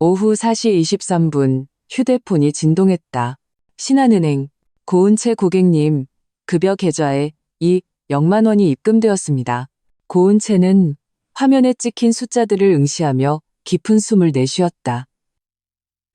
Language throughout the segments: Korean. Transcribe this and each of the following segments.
오후 4시 23분 휴대폰이 진동했다. 신한은행 고은채 고객님, 급여 계좌에 0만 원이 입금되었습니다. 고은채는 화면에 찍힌 숫자들을 응시하며 깊은 숨을 내쉬었다.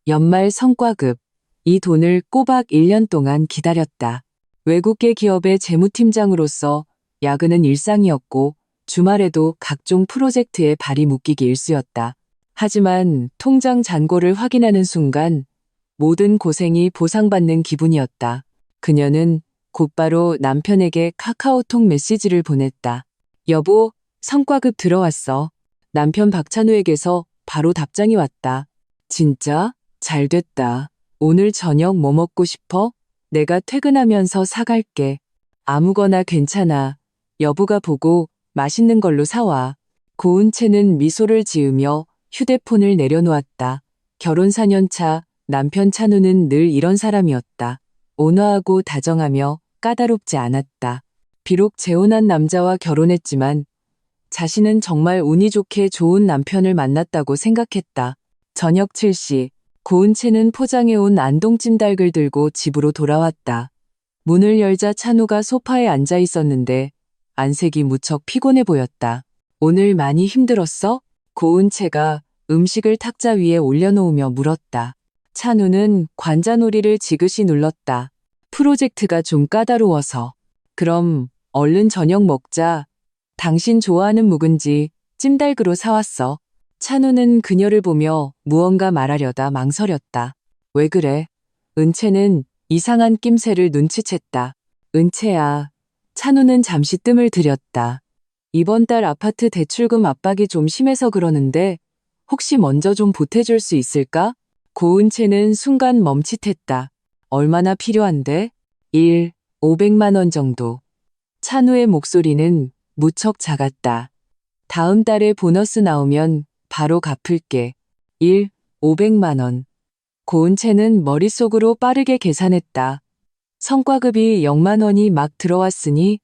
연말 성과급, 이 돈을 꼬박 1년 동안 기다렸다. 외국계 기업의 재무팀장으로서 야근은 일상이었고 주말에도 각종 프로젝트에 발이 묶이기 일쑤였다. 하지만 통장 잔고를 확인하는 순간 모든 고생이 보상받는 기분이었다. 그녀는 곧바로 남편에게 카카오톡 메시지를 보냈다. 여보, 성과급 들어왔어. 남편 박찬우에게서 바로 답장이 왔다. 진짜? 잘 됐다. 오늘 저녁 뭐 먹고 싶어? 내가 퇴근하면서 사갈게. 아무거나 괜찮아. 여보가 보고 맛있는 걸로 사와. 고은채는 미소를 지으며 휴대폰을 내려놓았다. 결혼 4년 차 남편 찬우는 늘 이런 사람이었다. 온화하고 다정하며 까다롭지 않았다. 비록 재혼한 남자와 결혼했지만 자신은 정말 운이 좋게 좋은 남편을 만났다고 생각했다. 저녁 7시 고은채는 포장해온 안동찜닭을 들고 집으로 돌아왔다. 문을 열자 찬우가 소파에 앉아 있었는데 안색이 무척 피곤해 보였다. 오늘 많이 힘들었어? 고은채가 음식을 탁자 위에 올려놓으며 물었다. 찬우는 관자놀이를 지그시 눌렀다. 프로젝트가 좀 까다로워서. 그럼 얼른 저녁 먹자. 당신 좋아하는 묵은지 찜닭으로 사왔어. 찬우는 그녀를 보며 무언가 말하려다 망설였다. 왜 그래? 은채는 이상한 낌새를 눈치챘다. 은채야. 찬우는 잠시 뜸을 들였다. 이번 달 아파트 대출금 압박이 좀 심해서 그러는데 혹시 먼저 좀 보태줄 수 있을까? 고은채는 순간 멈칫했다. 얼마나 필요한데? 500만 원 정도. 찬우의 목소리는 무척 작았다. 다음 달에 보너스 나오면 바로 갚을게. 500만 원. 고은채는 머릿속으로 빠르게 계산했다. 성과급이 0만 원이 막 들어왔으니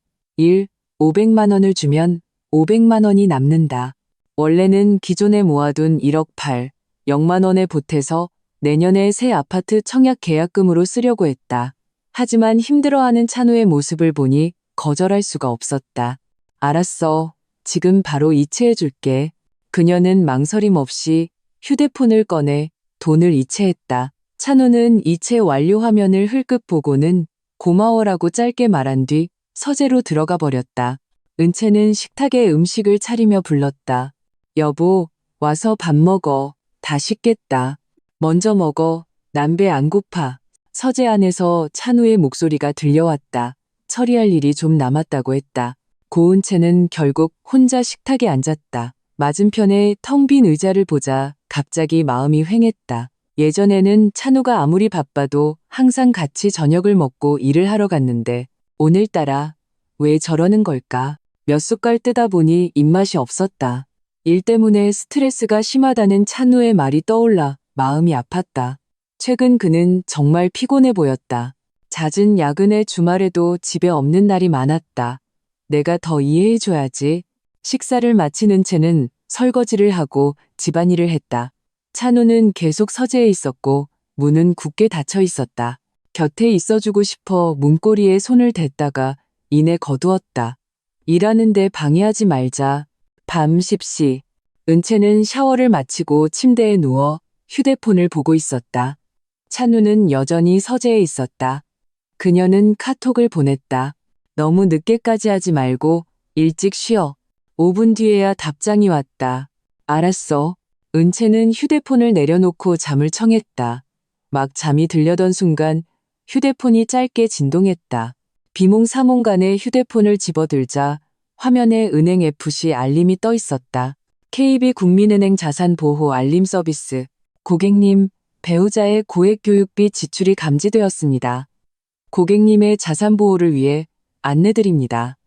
500만 원을 주면 500만 원이 남는다. 원래는 기존에 모아둔 1억 8, 0만 원에 보태서 내년에 새 아파트 청약 계약금으로 쓰려고 했다. 하지만 힘들어하는 찬우의 모습을 보니 거절할 수가 없었다. 알았어. 지금 바로 이체해줄게. 그녀는 망설임 없이 휴대폰을 꺼내 돈을 이체했다. 찬우는 이체 완료 화면을 흘끗 보고는 고마워라고 짧게 말한 뒤 서재로 들어가 버렸다. 은채는 식탁에 음식을 차리며 불렀다. 여보, 와서 밥 먹어. 다 식겠다. 먼저 먹어. 난 배 안 고파. 서재 안에서 찬우의 목소리가 들려왔다. 처리할 일이 좀 남았다고 했다. 고은채는 결국 혼자 식탁에 앉았다. 맞은편에 텅 빈 의자를 보자 갑자기 마음이 휑했다. 예전에는 찬우가 아무리 바빠도 항상 같이 저녁을 먹고 일을 하러 갔는데 오늘따라 왜 저러는 걸까? 몇 숟갈 뜨다 보니 입맛이 없었다. 일 때문에 스트레스가 심하다는 찬우의 말이 떠올라 마음이 아팠다. 최근 그는 정말 피곤해 보였다. 잦은 야근에 주말에도 집에 없는 날이 많았다. 내가 더 이해해줘야지. 식사를 마친 채는 설거지를 하고 집안일을 했다. 찬우는 계속 서재에 있었고 문은 굳게 닫혀 있었다. 곁에 있어주고 싶어 문고리에 손을 댔다가 이내 거두었다. 일하는데 방해하지 말자. 밤 10시. 은채는 샤워를 마치고 침대에 누워 휴대폰을 보고 있었다. 찬우는 여전히 서재에 있었다. 그녀는 카톡을 보냈다. 너무 늦게까지 하지 말고 일찍 쉬어. 5분 뒤에야 답장이 왔다. 알았어. 은채는 휴대폰을 내려놓고 잠을 청했다. 막 잠이 들려던 순간 휴대폰이 짧게 진동했다. 비몽사몽간에 휴대폰을 집어들자 화면에 은행 FC 알림이 떠 있었다. KB국민은행 자산보호 알림 서비스. 고객님, 배우자의 고액 교육비 지출이 감지되었습니다. 고객님의 자산보호를 위해 안내드립니다.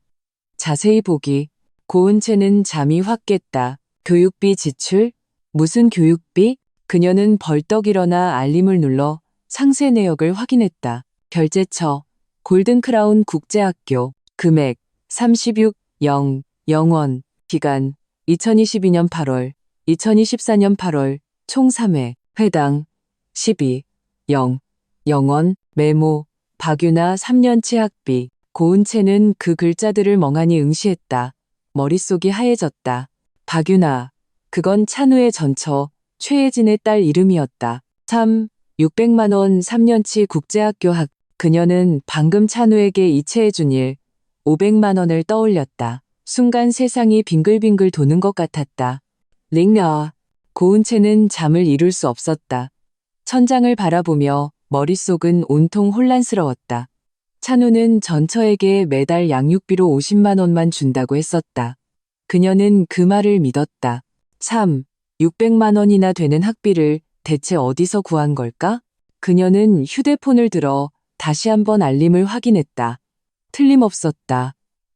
자세히 보기. 고은채는 잠이 확 깼다. 교육비 지출? 무슨 교육비? 그녀는 벌떡 일어나 알림을 눌러 상세 내역을 확인했다. 결제처 골든크라운 국제학교. 금액 36,000원. 기간 2022년 8월, 2024년 8월, 총 3회. 회당 12, 0, 0원, 메모, 박유나 3년치 학비. 고은채는 그 글자들을 멍하니 응시했다. 머릿속이 하얘졌다. 박유나, 그건 찬우의 전처, 최혜진의 딸 이름이었다. 3, 600만 원 3년치 국제학교 학. 그녀는 방금 찬우에게 이체해준 일, 500만 원을 떠올렸다. 순간 세상이 빙글빙글 도는 것 같았다. 링나. 고은채는 잠을 이룰 수 없었다. 천장을 바라보며 머릿속은 온통 혼란스러웠다. 찬우는 전처에게 매달 양육비로 50만 원만 준다고 했었다. 그녀는 그 말을 믿었다. 3, 600만 원이나 되는 학비를 대체 어디서 구한 걸까? 그녀는 휴대폰을 들어 다시 한번 알림을 확인했다. 틀림없었다.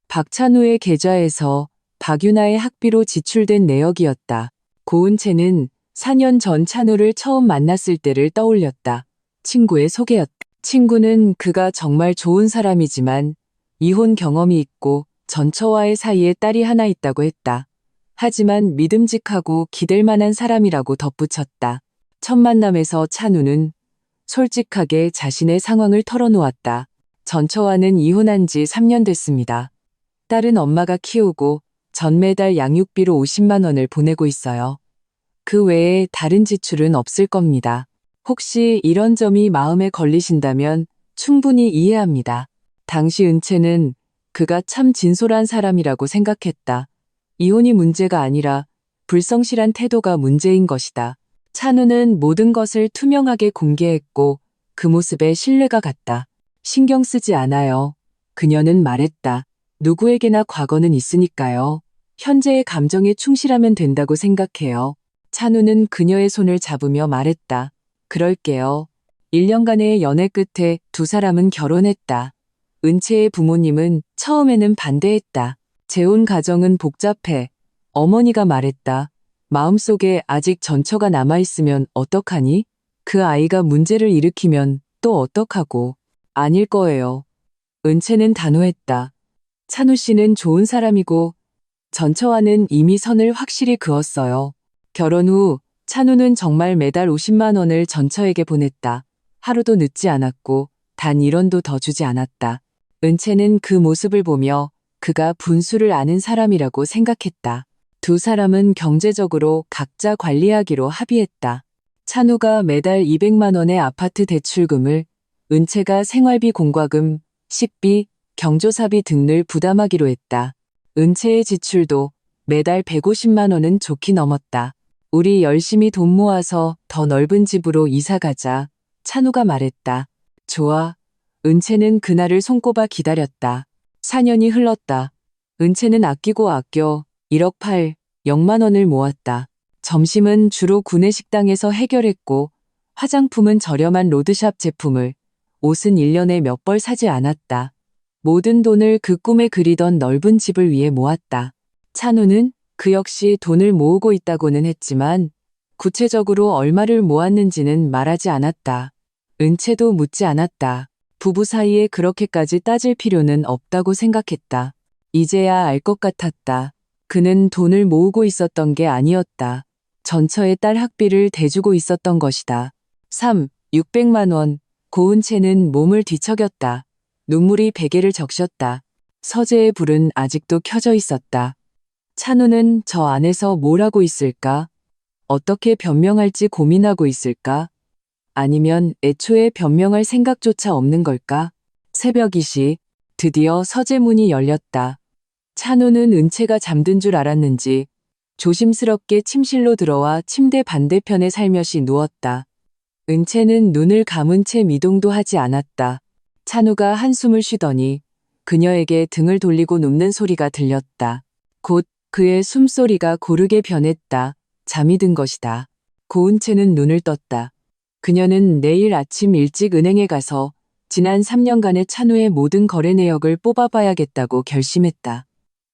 박찬우의 계좌에서 박유나의 학비로 지출된 내역이었다. 고은채는 4년 전 찬우를 처음 만났을 때를 떠올렸다. 친구의 소개였다. 친구는 그가 정말 좋은 사람이지만 이혼 경험이 있고 전처와의 사이에 딸이 하나 있다고 했다. 하지만 믿음직하고 기댈 만한 사람이라고 덧붙였다. 첫 만남에서 찬우는 솔직하게 자신의 상황을 털어놓았다. 전처와는 이혼한 지 3년 됐습니다. 딸은 엄마가 키우고 전 매달 양육비로 50만 원을 보내고 있어요. 그 외에 다른 지출은 없을 겁니다. 혹시 이런 점이 마음에 걸리신다면 충분히 이해합니다. 당시 은채는 그가 참 진솔한 사람이라고 생각했다. 이혼이 문제가 아니라 불성실한 태도가 문제인 것이다. 찬우는 모든 것을 투명하게 공개했고 그 모습에 신뢰가 갔다. 신경 쓰지 않아요. 그녀는 말했다. 누구에게나 과거는 있으니까요. 현재의 감정에 충실하면 된다고 생각해요. 찬우는 그녀의 손을 잡으며 말했다. 그럴게요. 1년간의 연애 끝에 두 사람은 결혼했다. 은채의 부모님은 처음에는 반대했다. 재혼 가정은 복잡해. 어머니가 말했다. 마음속에 아직 전처가 남아있으면 어떡하니? 그 아이가 문제를 일으키면 또 어떡하고. 아닐 거예요. 은채는 단호했다. 찬우 씨는 좋은 사람이고 전처와는 이미 선을 확실히 그었어요. 결혼 후 찬우는 정말 매달 50만 원을 전처에게 보냈다. 하루도 늦지 않았고 단 1원도 더 주지 않았다. 은채는 그 모습을 보며 그가 분수를 아는 사람이라고 생각했다. 두 사람은 경제적으로 각자 관리하기로 합의했다. 찬우가 매달 200만 원의 아파트 대출금을, 은채가 생활비 공과금, 식비, 경조사비 등을 부담하기로 했다. 은채의 지출도 매달 150만 원은 좋게 넘었다. 우리 열심히 돈 모아서 더 넓은 집으로 이사 가자. 찬우가 말했다. 좋아. 은채는 그날을 손꼽아 기다렸다. 4년이 흘렀다. 은채는 아끼고 아껴 1억 8, 0만 원을 모았다. 점심은 주로 구내식당에서 해결했고 화장품은 저렴한 로드샵 제품을, 옷은 1년에 몇 벌 사지 않았다. 모든 돈을 그 꿈에 그리던 넓은 집을 위해 모았다. 찬우는 그 역시 돈을 모으고 있다고는 했지만 구체적으로 얼마를 모았는지는 말하지 않았다. 은채도 묻지 않았다. 부부 사이에 그렇게까지 따질 필요는 없다고 생각했다. 이제야 알 것 같았다. 그는 돈을 모으고 있었던 게 아니었다. 전처의 딸 학비를 대주고 있었던 것이다. 3, 600만 원. 고은채는 몸을 뒤척였다. 눈물이 베개를 적셨다. 서재의 불은 아직도 켜져 있었다. 찬우는 저 안에서 뭘 하고 있을까? 어떻게 변명할지 고민하고 있을까? 아니면 애초에 변명할 생각조차 없는 걸까? 새벽 2시, 드디어 서재 문이 열렸다. 찬우는 은채가 잠든 줄 알았는지 조심스럽게 침실로 들어와 침대 반대편에 살며시 누웠다. 은채는 눈을 감은 채 미동도 하지 않았다. 찬우가 한숨을 쉬더니 그녀에게 등을 돌리고 눕는 소리가 들렸다. 곧 그의 숨소리가 고르게 변했다. 잠이 든 것이다. 고은채는 눈을 떴다. 그녀는 내일 아침 일찍 은행에 가서 지난 3년간의 찬우의 모든 거래 내역을 뽑아봐야겠다고 결심했다.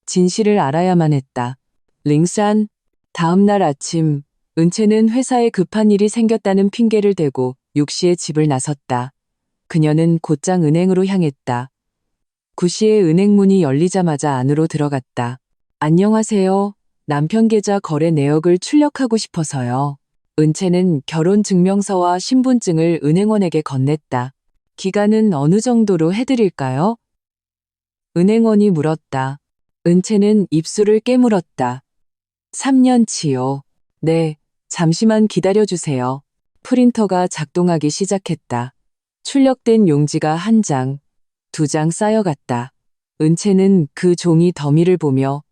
진실을 알아야만 했다. 링산, 다음 날 아침, 은채는 회사에 급한 일이 생겼다는 핑계를 대고 6시에 집을 나섰다. 그녀는 곧장 은행으로 향했다. 9시에 은행 문이 열리자마자 안으로 들어갔다. 안녕하세요. 남편 계좌 거래 내역을 출력하고 싶어서요. 은채는 결혼증명서와 신분증을 은행원에게 건넸다. 기간은 어느 정도로 해드릴까요? 은행원이 물었다. 은채는 입술을 깨물었다. 3년치요. 네, 잠시만 기다려주세요. 프린터가 작동하기 시작했다. 출력된 용지가 한 장, 두 장 쌓여갔다. 은채는 그 종이 더미를 보며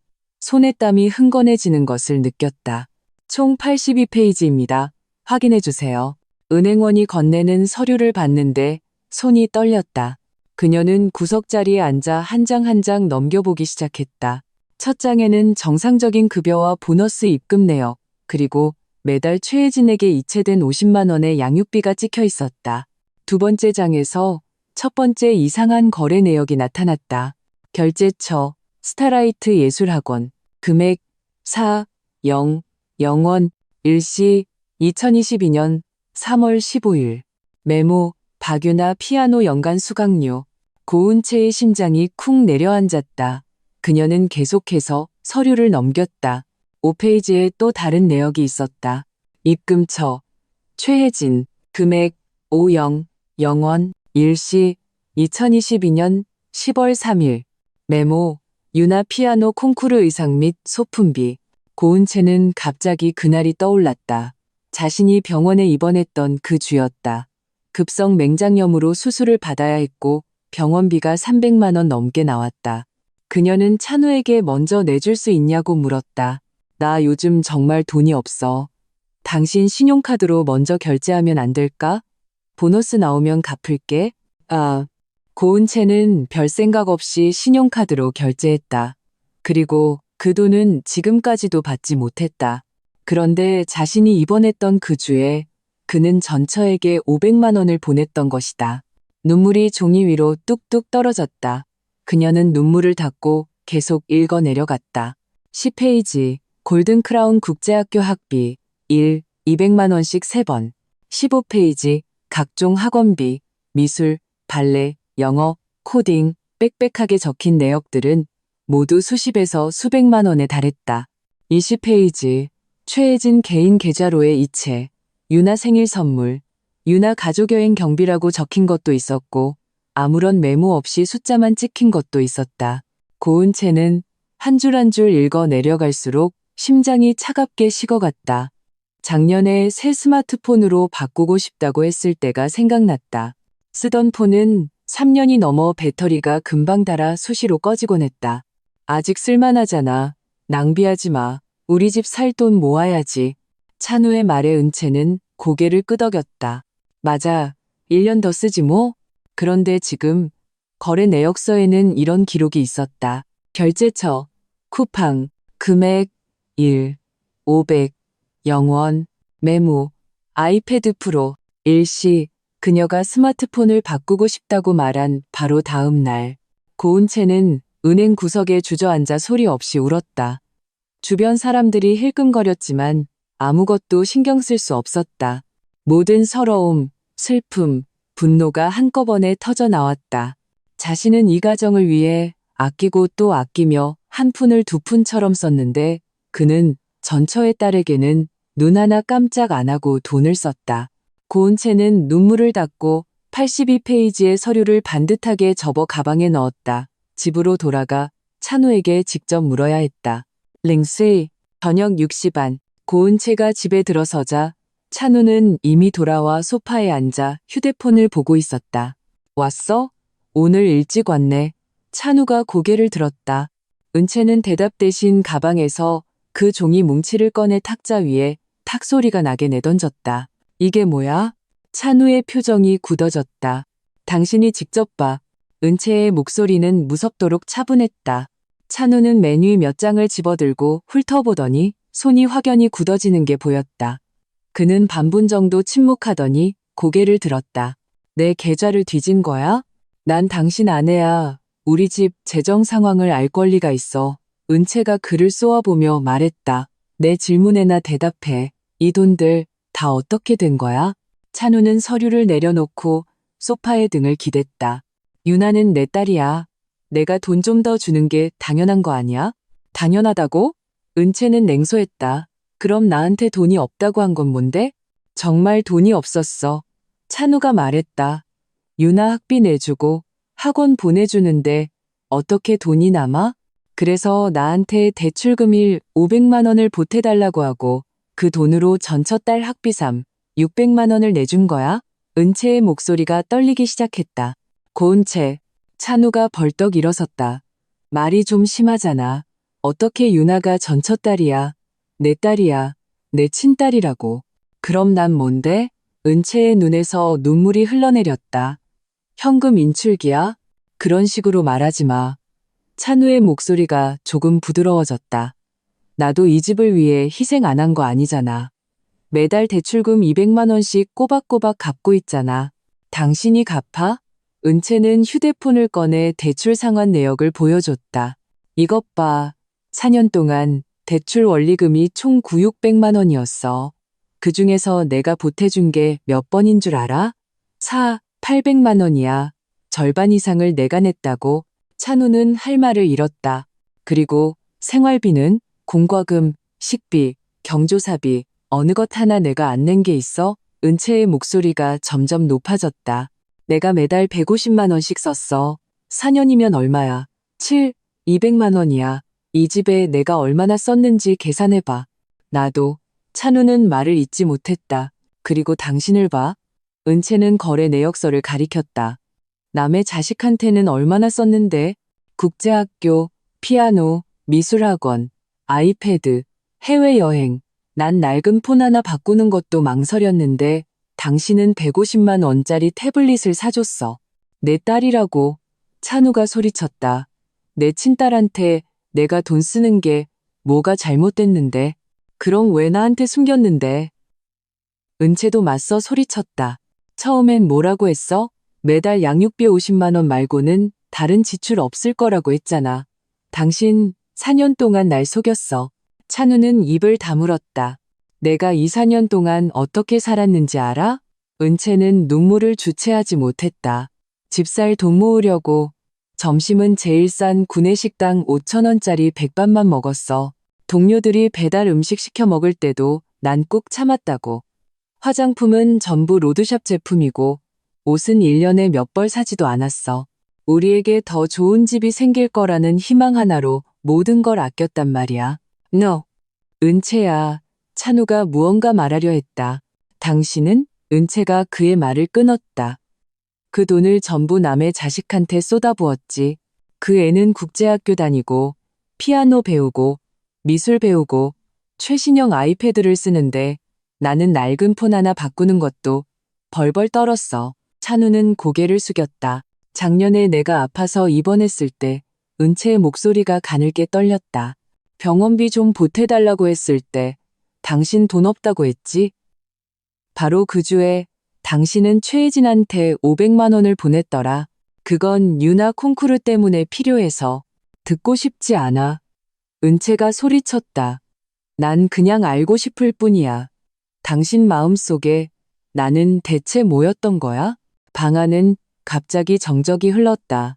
손에 땀이 흥건해지는 것을 느꼈다. 총 82페이지입니다. 확인해 주세요. 은행원이 건네는 서류를 봤는데 손이 떨렸다. 그녀는 구석자리에 앉아 한 장 한 장 넘겨보기 시작했다. 첫 장에는 정상적인 급여와 보너스 입금 내역, 그리고 매달 최혜진에게 이체된 50만 원의 양육비가 찍혀 있었다. 두 번째 장에서 첫 번째 이상한 거래 내역이 나타났다. 결제처, 스타라이트 예술학원, 금액 4,0,0,0원, 일시 2022년 3월 15일. 메모, 박유나 피아노 연간 수강료. 고은채의 심장이 쿵 내려앉았다. 그녀는 계속해서 서류를 넘겼다. 5페이지에 또 다른 내역이 있었다. 입금처, 최혜진, 금액 5,0,0,0원, 일시 2022년 10월 3일. 메모, 유나 피아노 콩쿠르 의상 및 소품비. 고은채는 갑자기 그날이 떠올랐다. 자신이 병원에 입원했던 그 주였다. 급성 맹장염으로 수술을 받아야 했고 병원비가 300만 원 넘게 나왔다. 그녀는 찬우에게 먼저 내줄 수 있냐고 물었다. 나 요즘 정말 돈이 없어. 당신 신용카드로 먼저 결제하면 안 될까? 보너스 나오면 갚을게. 고은채는 별 생각 없이 신용카드로 결제했다. 그리고 그 돈은 지금까지도 받지 못했다. 그런데 자신이 입원했던 그 주에 그는 전처에게 500만 원을 보냈던 것이다. 눈물이 종이 위로 뚝뚝 떨어졌다. 그녀는 눈물을 닦고 계속 읽어 내려갔다. 10페이지, 골든크라운 국제학교 학비, 1, 200만 원씩 3번. 15페이지, 각종 학원비, 미술, 발레, 영어, 코딩, 빽빽하게 적힌 내역들은 모두 수십에서 수백만 원에 달했다. 20페이지, 최혜진 개인 계좌로의 이체, 유나 생일 선물, 유나 가족여행 경비라고 적힌 것도 있었고 아무런 메모 없이 숫자만 찍힌 것도 있었다. 고은채는 한 줄 한 줄 읽어 내려갈수록 심장이 차갑게 식어갔다. 작년에 새 스마트폰으로 바꾸고 싶다고 했을 때가 생각났다. 쓰던 폰은 3년이 넘어 배터리가 금방 닳아 수시로 꺼지곤 했다. 아직 쓸만하잖아. 낭비하지 마. 우리 집 살 돈 모아야지. 찬우의 말에 은채는 고개를 끄덕였다. 맞아. 1년 더 쓰지 뭐. 그런데 지금 거래 내역서에는 이런 기록이 있었다. 결제처, 쿠팡, 금액 1, 500, 0원, 메모, 아이패드 프로, 일시, 그녀가 스마트폰을 바꾸고 싶다고 말한 바로 다음 날. 고은채는 은행 구석에 주저앉아 소리 없이 울었다. 주변 사람들이 힐끔거렸지만 아무것도 신경 쓸 수 없었다. 모든 서러움, 슬픔, 분노가 한꺼번에 터져 나왔다. 자신은 이 가정을 위해 아끼고 또 아끼며 한 푼을 두 푼처럼 썼는데 그는 전처의 딸에게는 눈 하나 깜짝 안 하고 돈을 썼다. 고은채는 눈물을 닦고 82페이지의 서류를 반듯하게 접어 가방에 넣었다. 집으로 돌아가 찬우에게 직접 물어야 했다. 링씨, 저녁 6시 반. 고은채가 집에 들어서자 찬우는 이미 돌아와 소파에 앉아 휴대폰을 보고 있었다. 왔어? 오늘 일찍 왔네. 찬우가 고개를 들었다. 은채는 대답 대신 가방에서 그 종이 뭉치를 꺼내 탁자 위에 탁 소리가 나게 내던졌다. 이게 뭐야? 찬우의 표정이 굳어졌다. 당신이 직접 봐. 은채의 목소리는 무섭도록 차분했다. 찬우는 메뉴 몇 장을 집어들고 훑어보더니 손이 확연히 굳어지는 게 보였다. 그는 반분 정도 침묵하더니 고개를 들었다. 내 계좌를 뒤진 거야? 난 당신 아내야. 우리 집 재정 상황을 알 권리가 있어. 은채가 글을 쏘아보며 말했다. 내 질문에나 대답해. 이 돈들 다 어떻게 된 거야? 찬우는 서류를 내려놓고 소파에 등을 기댔다. 유나는 내 딸이야. 내가 돈 좀 더 주는 게 당연한 거 아니야? 당연하다고? 은채는 냉소했다. 그럼 나한테 돈이 없다고 한 건 뭔데? 정말 돈이 없었어. 찬우가 말했다. 유나 학비 내주고 학원 보내주는데 어떻게 돈이 남아? 그래서 나한테 대출금일 500만 원을 보태달라고 하고 그 돈으로 전 첫 달 학비 600만 원을 내준 거야? 은채의 목소리가 떨리기 시작했다. 고은채, 찬우가 벌떡 일어섰다. 말이 좀 심하잖아. 어떻게 유나가 전 첫 딸이야. 내 딸이야. 내 친딸이라고. 그럼 난 뭔데? 은채의 눈에서 눈물이 흘러내렸다. 현금 인출기야? 그런 식으로 말하지 마. 찬우의 목소리가 조금 부드러워졌다. 나도 이 집을 위해 희생 안 한 거 아니잖아. 매달 대출금 200만 원씩 꼬박꼬박 갚고 있잖아. 당신이 갚아? 은채는 휴대폰을 꺼내 대출 상환 내역을 보여줬다. 이것 봐. 4년 동안 대출 원리금이 총 9,600만 원이었어. 그중에서 내가 보태준 게 몇 번인 줄 알아? 800만 원이야. 절반 이상을 내가 냈다고. 찬우는 할 말을 잃었다. 그리고 생활비는 공과금, 식비, 경조사비, 어느 것 하나 내가 안 낸 게 있어? 은채의 목소리가 점점 높아졌다. 내가 매달 150만 원씩 썼어. 4년이면 얼마야? 200만 원이야. 이 집에 내가 얼마나 썼는지 계산해봐. 나도. 찬우는 말을 잇지 못했다. 그리고 당신을 봐. 은채는 거래 내역서를 가리켰다. 남의 자식한테는 얼마나 썼는데? 국제학교, 피아노, 미술학원, 아이패드, 해외여행. 난 낡은 폰 하나 바꾸는 것도 망설였는데 당신은 150만 원짜리 태블릿을 사줬어. 내 딸이라고. 찬우가 소리쳤다. 내 친딸한테 내가 돈 쓰는 게 뭐가 잘못됐는데? 그럼 왜 나한테 숨겼는데? 은채도 맞서 소리쳤다. 처음엔 뭐라고 했어? 매달 양육비 50만 원 말고는 다른 지출 없을 거라고 했잖아. 당신 4년 동안 날 속였어. 찬우는 입을 다물었다. 내가 이 4년 동안 어떻게 살았는지 알아? 은채는 눈물을 주체하지 못했다. 집 살 돈 모으려고 점심은 제일 싼 구내식당 5천 원짜리 백반만 먹었어. 동료들이 배달 음식 시켜 먹을 때도 난 꾹 참았다고. 화장품은 전부 로드샵 제품이고 옷은 1년에 몇 벌 사지도 않았어. 우리에게 더 좋은 집이 생길 거라는 희망 하나로 모든 걸 아꼈단 말이야. No. 은채야. 찬우가 무언가 말하려 했다. 당신은? 은채가 그의 말을 끊었다. 그 돈을 전부 남의 자식한테 쏟아부었지. 그 애는 국제학교 다니고 피아노 배우고 미술 배우고 최신형 아이패드를 쓰는데 나는 낡은 폰 하나 바꾸는 것도 벌벌 떨었어. 찬우는 고개를 숙였다. 작년에 내가 아파서 입원했을 때 은채의 목소리가 가늘게 떨렸다. 병원비 좀 보태달라고 했을 때 당신 돈 없다고 했지? 바로 그 주에 당신은 최혜진한테 500만 원을 보냈더라. 그건 유나 콩쿠르 때문에 필요해서. 듣고 싶지 않아. 은채가 소리쳤다. 난 그냥 알고 싶을 뿐이야. 당신 마음속에 나는 대체 뭐였던 거야? 방 안은 갑자기 정적이 흘렀다.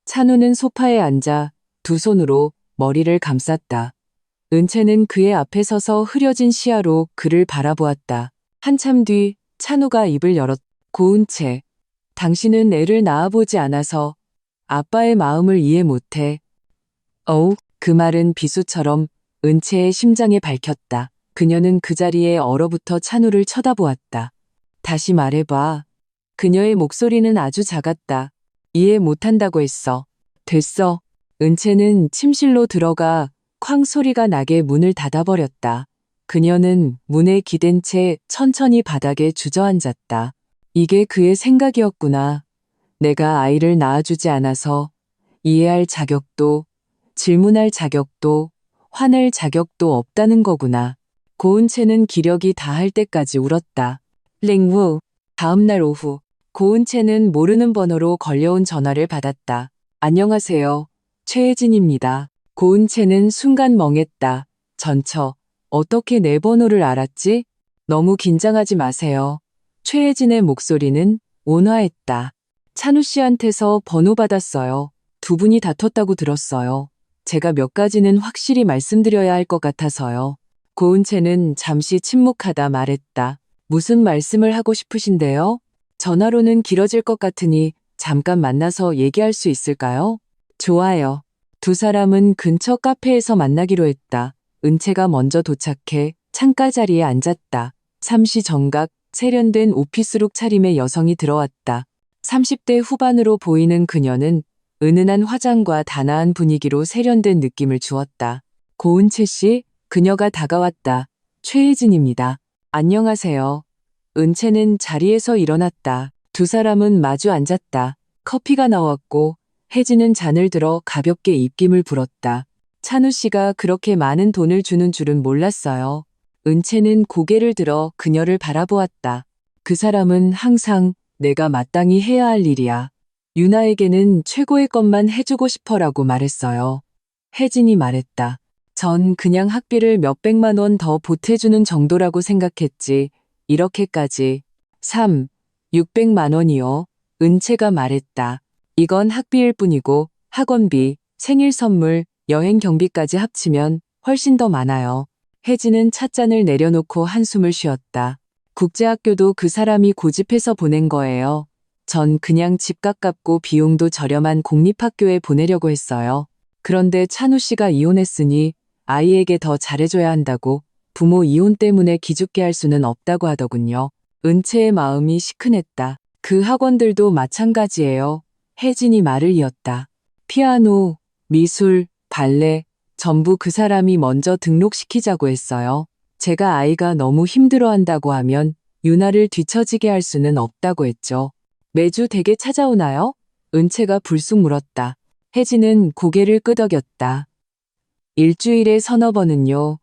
찬우는 소파에 앉아 두 손으로 머리를 감쌌다. 은채는 그의 앞에 서서 흐려진 시야로 그를 바라보았다. 한참 뒤 찬우가 입을 열었다. 고은채, 당신은 애를 낳아보지 않아서 아빠의 마음을 이해 못해. 그 말은 비수처럼 은채의 심장에 밝혔다. 그녀는 그 자리에 얼어붙어 찬우를 쳐다보았다. 다시 말해봐. 그녀의 목소리는 아주 작았다. 이해 못한다고 했어. 됐어. 은채는 침실로 들어가 쾅 소리가 나게 문을 닫아버렸다. 그녀는 문에 기댄 채 천천히 바닥에 주저앉았다. 이게 그의 생각이었구나. 내가 아이를 낳아주지 않아서 이해할 자격도, 질문할 자격도, 화낼 자격도 없다는 거구나. 고은채는 기력이 다할 때까지 울었다. 링후. 다음날 오후, 고은채는 모르는 번호로 걸려온 전화를 받았다. 안녕하세요. 최혜진입니다. 고은채는 순간 멍했다. 전처. 어떻게 내 번호를 알았지? 너무 긴장하지 마세요. 최혜진의 목소리는 온화했다. 찬우 씨한테서 번호 받았어요. 두 분이 다퉜다고 들었어요. 제가 몇 가지는 확실히 말씀드려야 할 것 같아서요. 고은채는 잠시 침묵하다 말했다. 무슨 말씀을 하고 싶으신데요? 전화로는 길어질 것 같으니 잠깐 만나서 얘기할 수 있을까요? 좋아요. 두 사람은 근처 카페에서 만나기로 했다. 은채가 먼저 도착해 창가 자리에 앉았다. 잠시 정각 세련된 오피스룩 차림의 여성이 들어왔다. 30대 후반으로 보이는 그녀는 은은한 화장과 단아한 분위기로 세련된 느낌을 주었다. 고은채 씨, 그녀가 다가왔다. 최혜진입니다. 안녕하세요. 은채는 자리에서 일어났다. 두 사람은 마주 앉았다. 커피가 나왔고 혜진은 잔을 들어 가볍게 입김을 불었다. 찬우 씨가 그렇게 많은 돈을 주는 줄은 몰랐어요. 은채는 고개를 들어 그녀를 바라보았다. 그 사람은 항상 내가 마땅히 해야 할 일이야. 유나에게는 최고의 것만 해주고 싶어라고 말했어요. 혜진이 말했다. 전 그냥 학비를 몇백만 원 더 보태주는 정도라고 생각했지. 이렇게까지. 600만 원이요. 은채가 말했다. 이건 학비일 뿐이고 학원비, 생일 선물, 여행 경비까지 합치면 훨씬 더 많아요. 혜진은 찻잔을 내려놓고 한숨을 쉬었다. 국제학교도 그 사람이 고집해서 보낸 거예요. 전 그냥 집 가깝고 비용도 저렴한 공립학교에 보내려고 했어요. 그런데 찬우 씨가 이혼했으니 아이에게 더 잘해줘야 한다고 부모 이혼 때문에 기죽게 할 수는 없다고 하더군요. 은채의 마음이 시큰했다. 그 학원들도 마찬가지예요. 혜진이 말을 이었다. 피아노, 미술, 발레, 전부 그 사람이 먼저 등록시키자고 했어요. 제가 아이가 너무 힘들어한다고 하면 유나를 뒤처지게 할 수는 없다고 했죠. 매주 댁에 찾아오나요? 은채가 불쑥 물었다. 혜진은 고개를 끄덕였다. 일주일에 서너 번은요.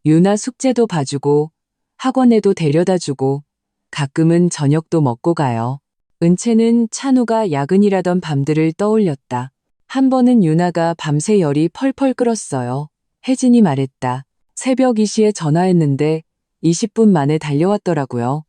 유나 숙제도 봐주고 학원에도 데려다주고 가끔은 저녁도 먹고 가요. 은채는 찬우가 야근이라던 밤들을 떠올렸다. 한 번은 유나가 밤새 열이 펄펄 끓었어요. 혜진이 말했다. 새벽 2시에 전화했는데 20분 만에 달려왔더라고요.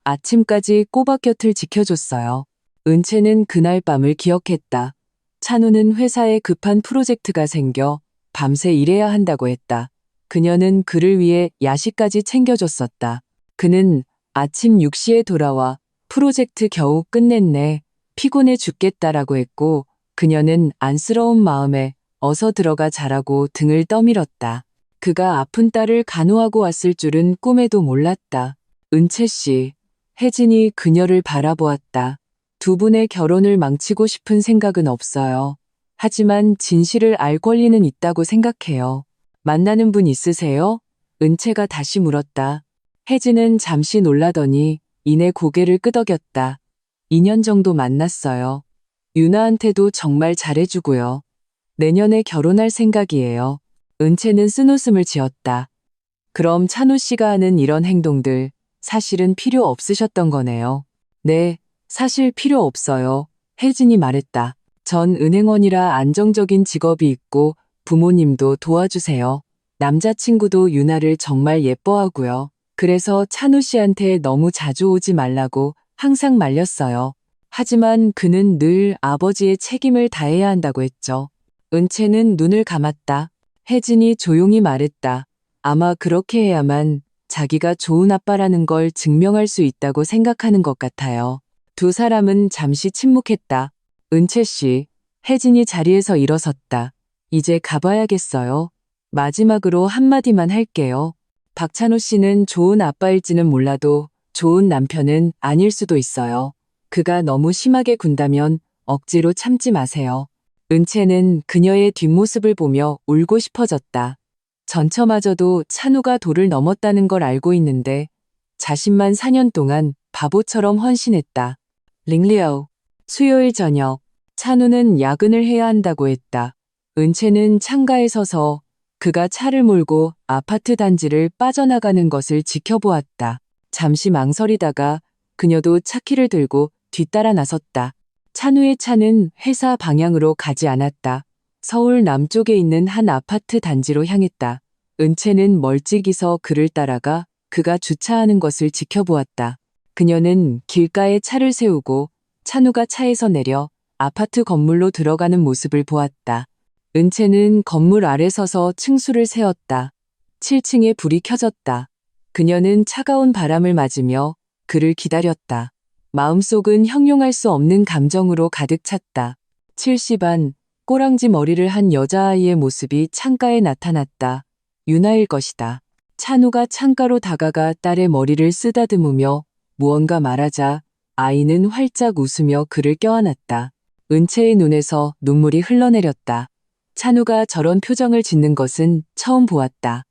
아침까지 꼬박 곁을 지켜줬어요. 은채는 그날 밤을 기억했다. 찬우는 회사에 급한 프로젝트가 생겨 밤새 일해야 한다고 했다. 그녀는 그를 위해 야식까지 챙겨줬었다. 그는 아침 6시에 돌아와 프로젝트 겨우 끝냈네. 피곤해 죽겠다라고 했고 그녀는 안쓰러운 마음에 어서 들어가 자라고 등을 떠밀었다. 그가 아픈 딸을 간호하고 왔을 줄은 꿈에도 몰랐다. 은채 씨, 혜진이 그녀를 바라보았다. 두 분의 결혼을 망치고 싶은 생각은 없어요. 하지만 진실을 알 권리는 있다고 생각해요. 만나는 분 있으세요? 은채가 다시 물었다. 혜진은 잠시 놀라더니 이내 고개를 끄덕였다. 2년 정도 만났어요. 유나한테도 정말 잘해주고요. 내년에 결혼할 생각이에요. 은채는 쓴웃음을 지었다. 그럼 찬우 씨가 하는 이런 행동들 사실은 필요 없으셨던 거네요. 네, 사실 필요 없어요. 혜진이 말했다. 전 은행원이라 안정적인 직업이 있고 부모님도 도와주세요. 남자친구도 유나를 정말 예뻐하고요. 그래서 찬우 씨한테 너무 자주 오지 말라고 항상 말렸어요. 하지만 그는 늘 아버지의 책임을 다해야 한다고 했죠. 은채는 눈을 감았다. 혜진이 조용히 말했다. 아마 그렇게 해야만 자기가 좋은 아빠라는 걸 증명할 수 있다고 생각하는 것 같아요. 두 사람은 잠시 침묵했다. 은채 씨, 혜진이 자리에서 일어섰다. 이제 가봐야겠어요. 마지막으로 한마디만 할게요. 박찬호 씨는 좋은 아빠일지는 몰라도 좋은 남편은 아닐 수도 있어요. 그가 너무 심하게 군다면 억지로 참지 마세요. 은채는 그녀의 뒷모습을 보며 울고 싶어졌다. 전처마저도 찬우가 도를 넘었다는 걸 알고 있는데 자신만 4년 동안 바보처럼 헌신했다. 링리오. 수요일 저녁. 찬우는 야근을 해야 한다고 했다. 은채는 창가에 서서 그가 차를 몰고 아파트 단지를 빠져나가는 것을 지켜보았다. 잠시 망설이다가 그녀도 차키를 들고 뒤따라 나섰다. 찬우의 차는 회사 방향으로 가지 않았다. 서울 남쪽에 있는 한 아파트 단지로 향했다. 은채는 멀찍이서 그를 따라가 그가 주차하는 것을 지켜보았다. 그녀는 길가에 차를 세우고 찬우가 차에서 내려 아파트 건물로 들어가는 모습을 보았다. 은채는 건물 아래 서서 층수를 세었다. 7층에 불이 켜졌다. 그녀는 차가운 바람을 맞으며 그를 기다렸다. 마음속은 형용할 수 없는 감정으로 가득 찼다. 7시 반, 꼬랑지 머리를 한 여자아이의 모습이 창가에 나타났다. 유나일 것이다. 찬우가 창가로 다가가 딸의 머리를 쓰다듬으며 무언가 말하자 아이는 활짝 웃으며 그를 껴안았다. 은채의 눈에서 눈물이 흘러내렸다. 찬우가 저런 표정을 짓는 것은 처음 보았다.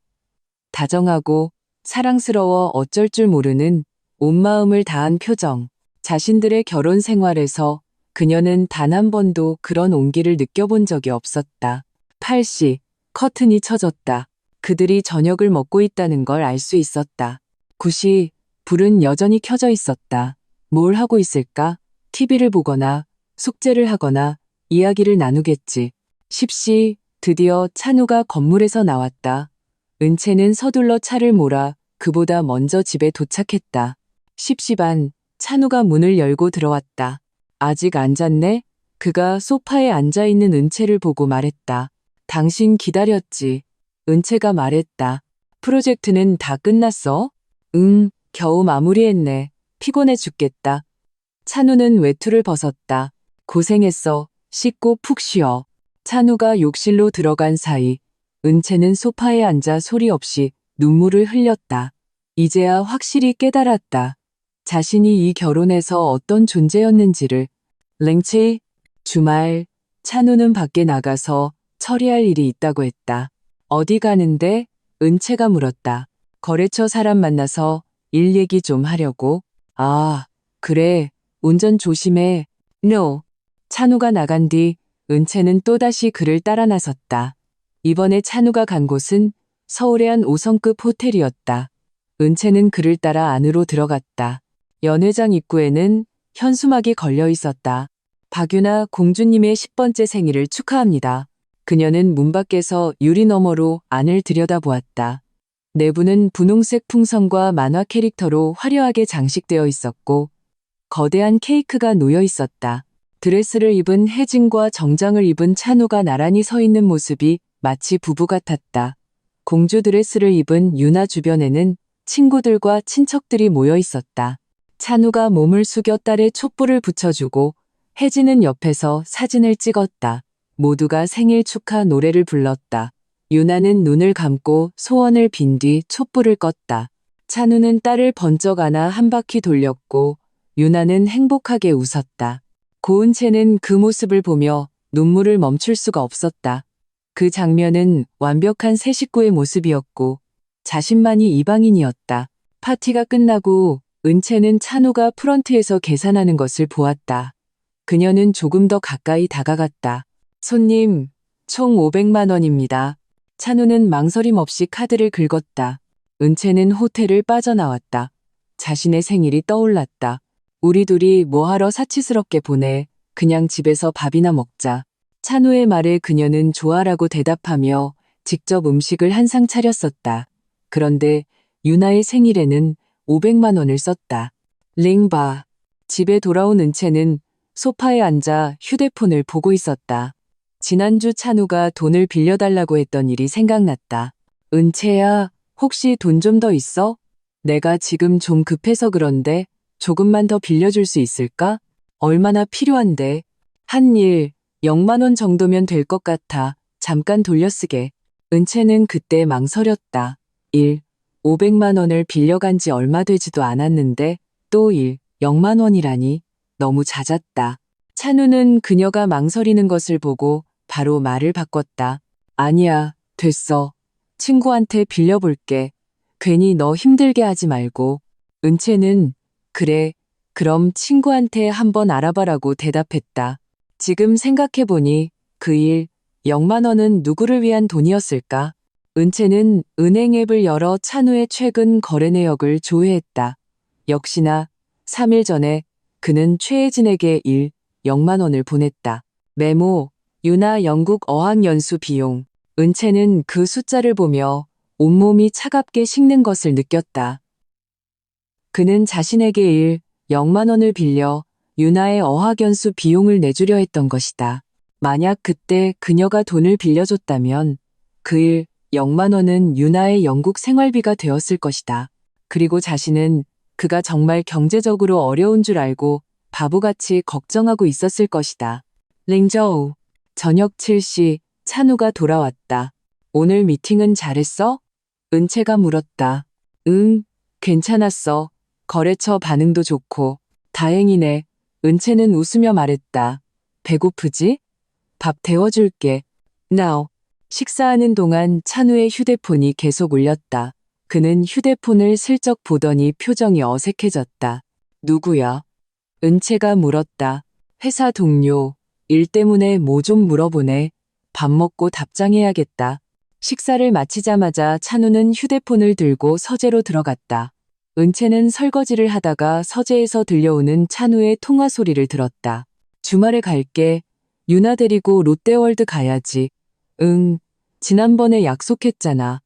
다정하고 사랑스러워 어쩔 줄 모르는 온 마음을 다한 표정. 자신들의 결혼 생활에서 그녀는 단 한 번도 그런 온기를 느껴본 적이 없었다. 8시, 커튼이 쳐졌다. 그들이 저녁을 먹고 있다는 걸 알 수 있었다. 9시, 불은 여전히 켜져 있었다. 뭘 하고 있을까? TV를 보거나 숙제를 하거나 이야기를 나누겠지. 10시, 드디어 찬우가 건물에서 나왔다. 은채는 서둘러 차를 몰아 그보다 먼저 집에 도착했다. 10시 반, 찬우가 문을 열고 들어왔다. 아직 안 잤네? 그가 소파에 앉아있는 은채를 보고 말했다. 당신 기다렸지. 은채가 말했다. 프로젝트는 다 끝났어? 응, 겨우 마무리했네. 피곤해 죽겠다. 찬우는 외투를 벗었다. 고생했어. 씻고 푹 쉬어. 찬우가 욕실로 들어간 사이 은채는 소파에 앉아 소리 없이 눈물을 흘렸다. 이제야 확실히 깨달았다. 자신이 이 결혼에서 어떤 존재였는지를. 랭치, 주말, 찬우는 밖에 나가서 처리할 일이 있다고 했다. 어디 가는데? 은채가 물었다. 거래처 사람 만나서 일 얘기 좀 하려고. 아, 그래. 운전 조심해. No. 찬우가 나간 뒤 은채는 또다시 그를 따라 나섰다. 이번에 찬우가 간 곳은 서울의 한 5성급 호텔이었다. 은채는 그를 따라 안으로 들어갔다. 연회장 입구에는 현수막이 걸려 있었다. 박유나 공주님의 10번째 생일을 축하합니다. 그녀는 문 밖에서 유리 너머로 안을 들여다보았다. 내부는 분홍색 풍선과 만화 캐릭터로 화려하게 장식되어 있었고 거대한 케이크가 놓여 있었다. 드레스를 입은 혜진과 정장을 입은 찬우가 나란히 서 있는 모습이 마치 부부 같았다. 공주 드레스를 입은 유나 주변에는 친구들과 친척들이 모여 있었다. 찬우가 몸을 숙여 딸의 촛불을 붙여주고 혜진은 옆에서 사진을 찍었다. 모두가 생일 축하 노래를 불렀다. 유나는 눈을 감고 소원을 빈 뒤 촛불을 껐다. 찬우는 딸을 번쩍 안아 한 바퀴 돌렸고 유나는 행복하게 웃었다. 고은채는 그 모습을 보며 눈물을 멈출 수가 없었다. 그 장면은 완벽한 새 식구의 모습이었고 자신만이 이방인이었다. 파티가 끝나고 은채는 찬우가 프런트에서 계산하는 것을 보았다. 그녀는 조금 더 가까이 다가갔다. 손님, 총 500만 원입니다. 찬우는 망설임 없이 카드를 긁었다. 은채는 호텔을 빠져나왔다. 자신의 생일이 떠올랐다. 우리 둘이 뭐하러 사치스럽게 보내. 그냥 집에서 밥이나 먹자. 찬우의 말에 그녀는 좋아라고 대답하며 직접 음식을 한 상 차렸었다. 그런데 유나의 생일에는 500만 원을 썼다. 링바. 집에 돌아온 은채는 소파에 앉아 휴대폰을 보고 있었다. 지난주 찬우가 돈을 빌려달라고 했던 일이 생각났다. 은채야, 혹시 돈 좀 더 있어? 내가 지금 좀 급해서 그런데 조금만 더 빌려줄 수 있을까? 얼마나 필요한데? 한 일, 0만 원 정도면 될 것 같아. 잠깐 돌려쓰게. 은채는 그때 망설였다. 1. 500만 원을 빌려간 지 얼마 되지도 않았는데 또 1. 0만 원이라니 너무 잦았다. 찬우는 그녀가 망설이는 것을 보고 바로 말을 바꿨다. 아니야, 됐어. 친구한테 빌려볼게. 괜히 너 힘들게 하지 말고. 은채는 그래, 그럼 친구한테 한번 알아봐라고 대답했다. 지금 생각해보니 그 일, 0만 원은 누구를 위한 돈이었을까? 은채는 은행 앱을 열어 찬우의 최근 거래 내역을 조회했다. 역시나 3일 전에 그는 최혜진에게 0만 원을 보냈다. 메모, 유나 영국 어학연수 비용. 은채는 그 숫자를 보며 온몸이 차갑게 식는 것을 느꼈다. 그는 자신에게 0만 원을 빌려 유나의 어학연수 비용을 내주려 했던 것이다. 만약 그때 그녀가 돈을 빌려줬다면 그 0만 원은 유나의 영국 생활비가 되었을 것이다. 그리고 자신은 그가 정말 경제적으로 어려운 줄 알고 바보같이 걱정하고 있었을 것이다. 링저우. 저녁 7시 찬우가 돌아왔다. 오늘 미팅은 잘했어? 은채가 물었다. 응, 괜찮았어. 거래처 반응도 좋고. 다행이네. 은채는 웃으며 말했다. 배고프지? 밥 데워줄게. Now. 식사하는 동안 찬우의 휴대폰이 계속 울렸다. 그는 휴대폰을 슬쩍 보더니 표정이 어색해졌다. 누구야? 은채가 물었다. 회사 동료. 일 때문에 뭐 좀 물어보네. 밥 먹고 답장해야겠다. 식사를 마치자마자 찬우는 휴대폰을 들고 서재로 들어갔다. 은채는 설거지를 하다가 서재에서 들려오는 찬우의 통화 소리를 들었다. 주말에 갈게. 유나 데리고 롯데월드 가야지. 응, 지난번에 약속했잖아.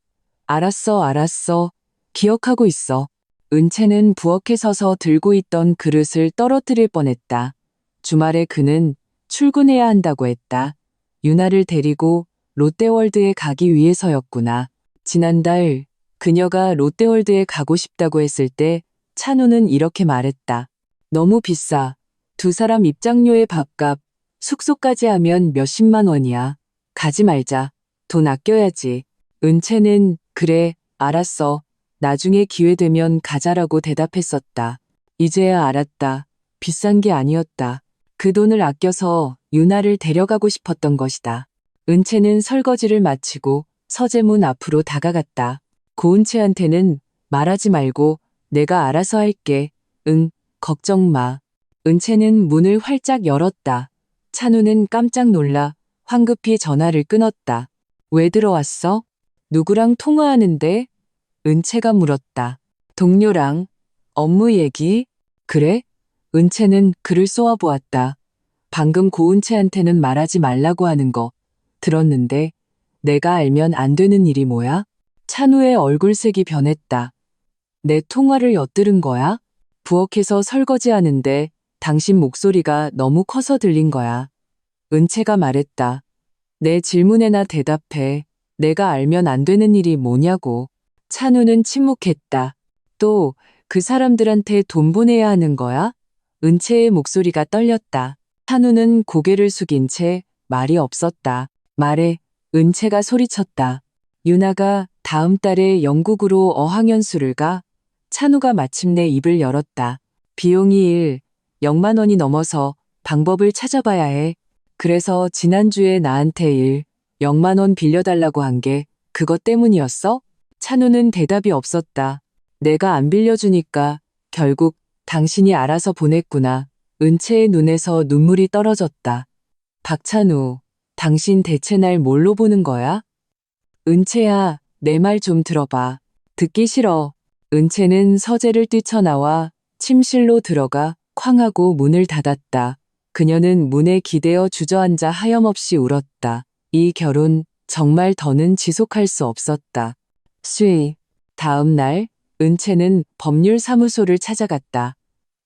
알았어. 기억하고 있어. 은채는 부엌에 서서 들고 있던 그릇을 떨어뜨릴 뻔했다. 주말에 그는 출근해야 한다고 했다. 유나를 데리고 롯데월드에 가기 위해서였구나. 지난달 그녀가 롯데월드에 가고 싶다고 했을 때 찬우는 이렇게 말했다. 너무 비싸. 두 사람 입장료에 밥값, 숙소까지 하면 몇십만 원이야. 가지 말자. 돈 아껴야지. 은채는 그래, 알았어. 나중에 기회 되면 가자라고 대답했었다. 이제야 알았다. 비싼 게 아니었다. 그 돈을 아껴서 유나를 데려가고 싶었던 것이다. 은채는 설거지를 마치고 서재문 앞으로 다가갔다. 고은채한테는 말하지 말고 내가 알아서 할게. 응, 걱정 마. 은채는 문을 활짝 열었다. 찬우는 깜짝 놀라 황급히 전화를 끊었다. 왜 들어왔어? 누구랑 통화하는데? 은채가 물었다. 동료랑. 업무 얘기? 그래? 은채는 그를 쏘아보았다. 방금 고은채한테는 말하지 말라고 하는 거 들었는데 내가 알면 안 되는 일이 뭐야? 찬우의 얼굴색이 변했다. 내 통화를 엿들은 거야? 부엌에서 설거지하는데 당신 목소리가 너무 커서 들린 거야. 은채가 말했다. 내 질문에나 대답해. 내가 알면 안 되는 일이 뭐냐고. 찬우는 침묵했다. 또 그 사람들한테 돈 보내야 하는 거야? 은채의 목소리가 떨렸다. 찬우는 고개를 숙인 채 말이 없었다. 말해. 은채가 소리쳤다. 유나가 다음 달에 영국으로 어학연수를 가? 찬우가 마침내 입을 열었다. 비용이 0만 원이 넘어서 방법을 찾아봐야 해. 그래서 지난주에 나한테 0만 원 빌려달라고 한 게 그것 때문이었어? 찬우는 대답이 없었다. 내가 안 빌려주니까 결국 당신이 알아서 보냈구나. 은채의 눈에서 눈물이 떨어졌다. 박찬우, 당신 대체 날 뭘로 보는 거야? 은채야, 내 말 좀 들어봐. 듣기 싫어. 은채는 서재를 뛰쳐나와 침실로 들어가 쾅 하고 문을 닫았다. 그녀는 문에 기대어 주저앉아 하염없이 울었다. 이 결혼 정말 더는 지속할 수 없었다. 다음 날 은채는 법률사무소를 찾아갔다.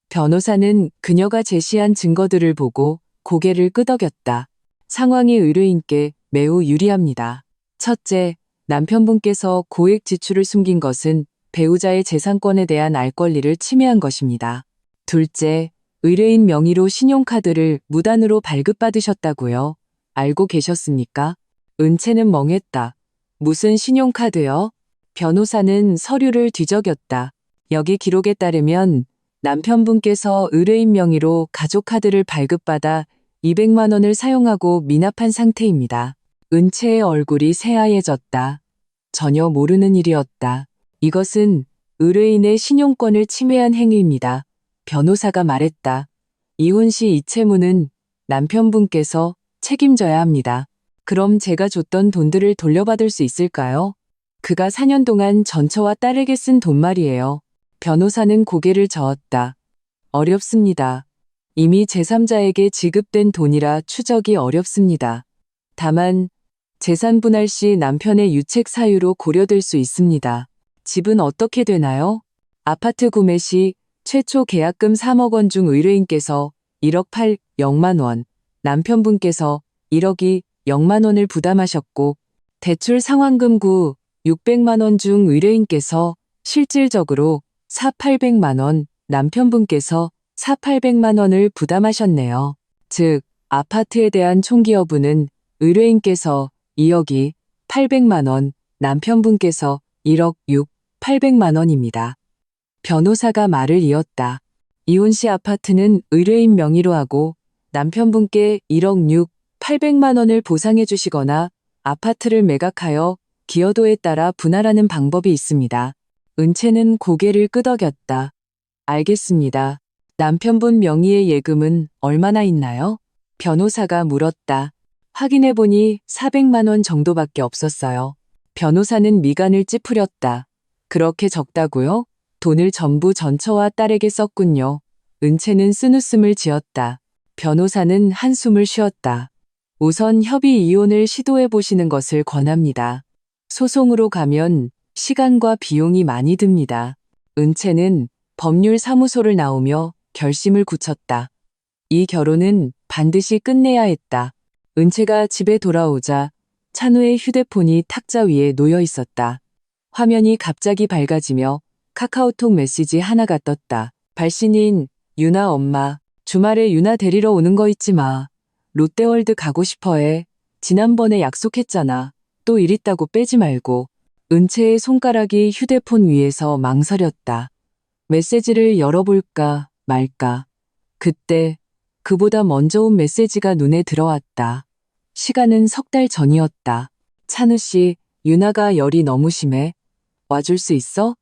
변호사는 그녀가 제시한 증거들을 보고 고개를 끄덕였다. 상황이 의뢰인께 매우 유리합니다. 첫째, 남편분께서 고액 지출을 숨긴 것은 배우자의 재산권에 대한 알 권리를 침해한 것입니다. 둘째, 의뢰인 명의로 신용카드를 무단으로 발급받으셨다고요. 알고 계셨습니까? 은채는 멍했다. 무슨 신용카드요? 변호사는 서류를 뒤적였다. 여기 기록에 따르면 남편분께서 의뢰인 명의로 가족카드를 발급받아 200만 원을 사용하고 미납한 상태입니다. 은채의 얼굴이 새하얘졌다. 전혀 모르는 일이었다. 이것은 의뢰인의 신용권을 침해한 행위입니다. 변호사가 말했다. 이혼 시 이 채무는 남편분께서 책임져야 합니다. 그럼 제가 줬던 돈들을 돌려받을 수 있을까요? 그가 4년 동안 전처와 딸에게 쓴 돈 말이에요. 변호사는 고개를 저었다. 어렵습니다. 이미 제3자에게 지급된 돈이라 추적이 어렵습니다. 다만 재산 분할 시 남편의 유책 사유로 고려될 수 있습니다. 집은 어떻게 되나요? 아파트 구매 시 최초 계약금 3억 원 중 의뢰인께서 1억 0만 원, 남편분께서 1억 0만 원을 부담하셨고 대출 상환금 구 600만 원 중 의뢰인께서 실질적으로 800만 원, 남편분께서 800만 원을 부담하셨네요. 즉, 아파트에 대한 총기여부는 의뢰인께서 2억 800만 원, 남편분께서 1억 800만 원입니다. 변호사가 말을 이었다. 이혼 시 아파트는 의뢰인 명의로 하고 남편분께 1억 800만 원을 보상해 주시거나 아파트를 매각하여 기여도에 따라 분할하는 방법이 있습니다. 은채는 고개를 끄덕였다. 알겠습니다. 남편분 명의의 예금은 얼마나 있나요? 변호사가 물었다. 확인해보니 400만 원 정도밖에 없었어요. 변호사는 미간을 찌푸렸다. 그렇게 적다고요? 돈을 전부 전처와 딸에게 썼군요. 은채는 쓴웃음을 지었다. 변호사는 한숨을 쉬었다. 우선 협의 이혼을 시도해 보시는 것을 권합니다. 소송으로 가면 시간과 비용이 많이 듭니다. 은채는 법률사무소를 나오며 결심을 굳혔다. 이 결혼은 반드시 끝내야 했다. 은채가 집에 돌아오자 찬우의 휴대폰이 탁자 위에 놓여 있었다. 화면이 갑자기 밝아지며 카카오톡 메시지 하나가 떴다. 발신인 유나 엄마, 주말에 유나 데리러 오는 거 잊지 마. 롯데월드 가고 싶어 해. 지난번에 약속했잖아. 또 일 있다고 빼지 말고. 은채의 손가락이 휴대폰 위에서 망설였다. 메시지를 열어볼까 말까. 그때 그보다 먼저 온 메시지가 눈에 들어왔다. 시간은 3달 전이었다. 찬우 씨, 유나가 열이 너무 심해. 와줄 수 있어?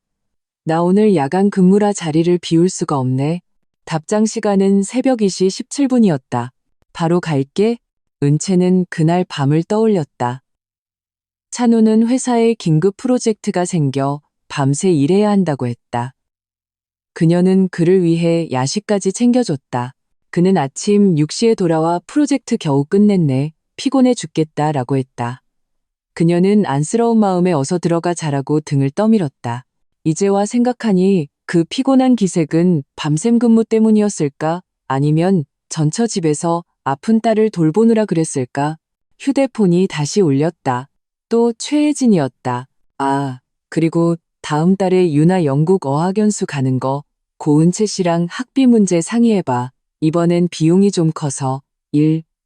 나 오늘 야간 근무라 자리를 비울 수가 없네. 답장 시간은 새벽 2시 17분이었다. 바로 갈게. 은채는 그날 밤을 떠올렸다. 찬우는 회사에 긴급 프로젝트가 생겨 밤새 일해야 한다고 했다. 그녀는 그를 위해 야식까지 챙겨줬다. 그는 아침 6시에 돌아와 프로젝트 겨우 끝냈네. 피곤해 죽겠다 라고 했다. 그녀는 안쓰러운 마음에 어서 들어가 자라고 등을 떠밀었다. 이제와 생각하니 그 피곤한 기색은 밤샘 근무 때문이었을까? 아니면 전처 집에서 아픈 딸을 돌보느라 그랬을까? 휴대폰이 다시 울렸다. 또 최혜진이었다. 아, 그리고 다음 달에 유나 영국 어학연수 가는 거 고은채 씨랑 학비 문제 상의해봐. 이번엔 비용이 좀 커서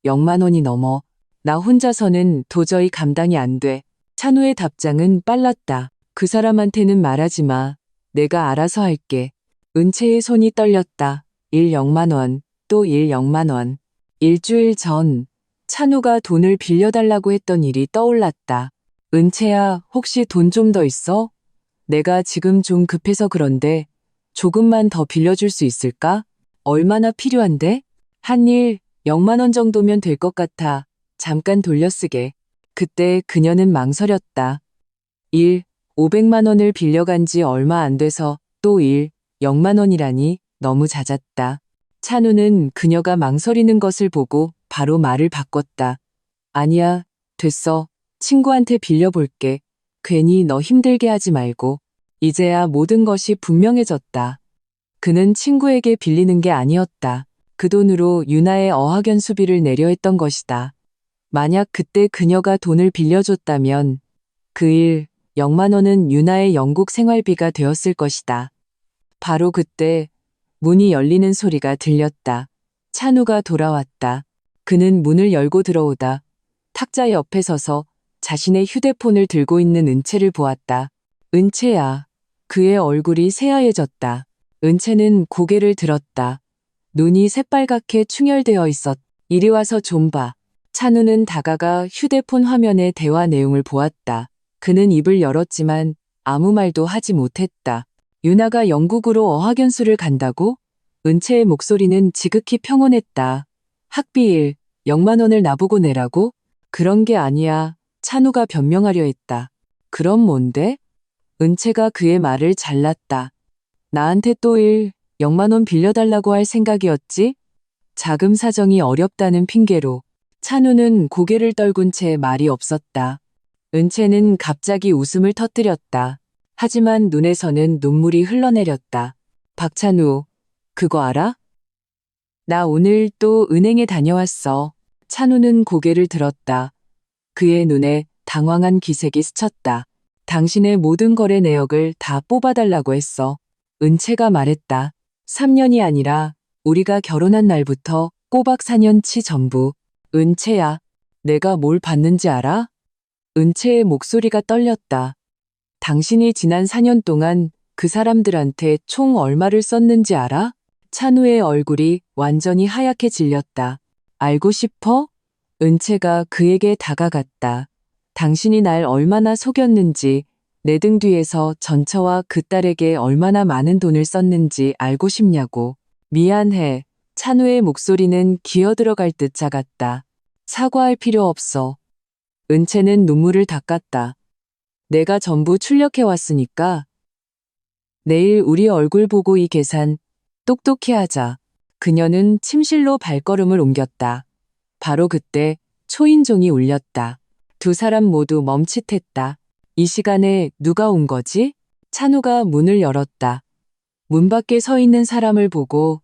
0만 원이 넘어. 나 혼자서는 도저히 감당이 안 돼. 찬우의 답장은 빨랐다. 그 사람한테는 말하지 마. 내가 알아서 할게. 은채의 손이 떨렸다. 0만 원, 또 0만 원. 일주일 전 찬우가 돈을 빌려달라고 했던 일이 떠올랐다. 은채야, 혹시 돈 좀 더 있어? 내가 지금 좀 급해서 그런데 조금만 더 빌려줄 수 있을까? 얼마나 필요한데? 한일 0만 원 정도면 될 것 같아. 잠깐 돌려쓰게. 그때 그녀는 망설였다. 500만 원을 빌려간 지 얼마 안 돼서 또 0만 원이라니 너무 잦았다. 찬우는 그녀가 망설이는 것을 보고 바로 말을 바꿨다. 아니야, 됐어. 친구한테 빌려볼게. 괜히 너 힘들게 하지 말고. 이제야 모든 것이 분명해졌다. 그는 친구에게 빌리는 게 아니었다. 그 돈으로 유나의 어학연수비를 내려 했던 것이다. 만약 그때 그녀가 돈을 빌려줬다면 그 0만 원은 유나의 영국 생활비가 되었을 것이다. 바로 그때 문이 열리는 소리가 들렸다. 찬우가 돌아왔다. 그는 문을 열고 들어오다 탁자 옆에 서서 자신의 휴대폰을 들고 있는 은채를 보았다. 은채야. 그의 얼굴이 새하얘졌다. 은채는 고개를 들었다. 눈이 새빨갛게 충혈되어 있었. 이리 와서 좀 봐. 찬우는 다가가 휴대폰 화면의 대화 내용을 보았다. 그는 입을 열었지만 아무 말도 하지 못했다. 유나가 영국으로 어학연수를 간다고? 은채의 목소리는 지극히 평온했다. 학비 0만 원을 나보고 내라고? 그런 게 아니야. 찬우가 변명하려 했다. 그럼 뭔데? 은채가 그의 말을 잘랐다. 나한테 또 0만 원 빌려달라고 할 생각이었지? 자금 사정이 어렵다는 핑계로. 찬우는 고개를 떨군 채 말이 없었다. 은채는 갑자기 웃음을 터뜨렸다. 하지만 눈에서는 눈물이 흘러내렸다. 박찬우, 그거 알아? 나 오늘 또 은행에 다녀왔어. 찬우는 고개를 들었다. 그의 눈에 당황한 기색이 스쳤다. 당신의 모든 거래 내역을 다 뽑아달라고 했어. 은채가 말했다. 3년이 아니라 우리가 결혼한 날부터 꼬박 4년치 전부. 은채야, 내가 뭘 받는지 알아? 은채의 목소리가 떨렸다. 당신이 지난 4년 동안 그 사람들한테 총 얼마를 썼는지 알아? 찬우의 얼굴이 완전히 하얗게 질렸다. 알고 싶어? 은채가 그에게 다가갔다. 당신이 날 얼마나 속였는지, 내 등 뒤에서 전처와 그 딸에게 얼마나 많은 돈을 썼는지 알고 싶냐고. 미안해. 찬우의 목소리는 기어들어갈 듯 작았다. 사과할 필요 없어. 은채는 눈물을 닦았다. 내가 전부 출력해왔으니까. 내일 우리 얼굴 보고 이 계산 똑똑히 하자. 그녀는 침실로 발걸음을 옮겼다. 바로 그때 초인종이 울렸다. 두 사람 모두 멈칫했다. 이 시간에 누가 온 거지? 찬우가 문을 열었다. 문 밖에 서 있는 사람을 보고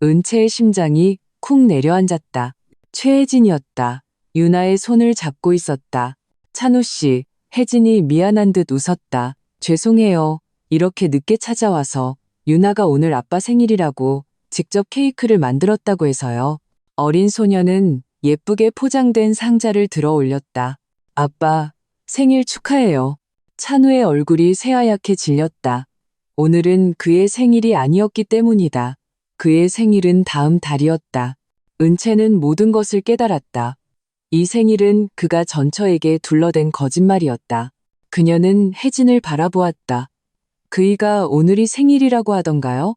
은채의 심장이 쿵 내려앉았다. 최혜진이었다. 유나의 손을 잡고 있었다. 찬우 씨, 혜진이 미안한 듯 웃었다. 죄송해요. 이렇게 늦게 찾아와서 유나가 오늘 아빠 생일이라고 직접 케이크를 만들었다고 해서요. 어린 소녀는 예쁘게 포장된 상자를 들어 올렸다. 아빠, 생일 축하해요. 찬우의 얼굴이 새하얗게 질렸다. 오늘은 그의 생일이 아니었기 때문이다. 그의 생일은 다음 달이었다. 은채는 모든 것을 깨달았다. 이 생일은 그가 전처에게 둘러댄 거짓말이었다. 그녀는 혜진을 바라보았다. 그이가 오늘이 생일이라고 하던가요?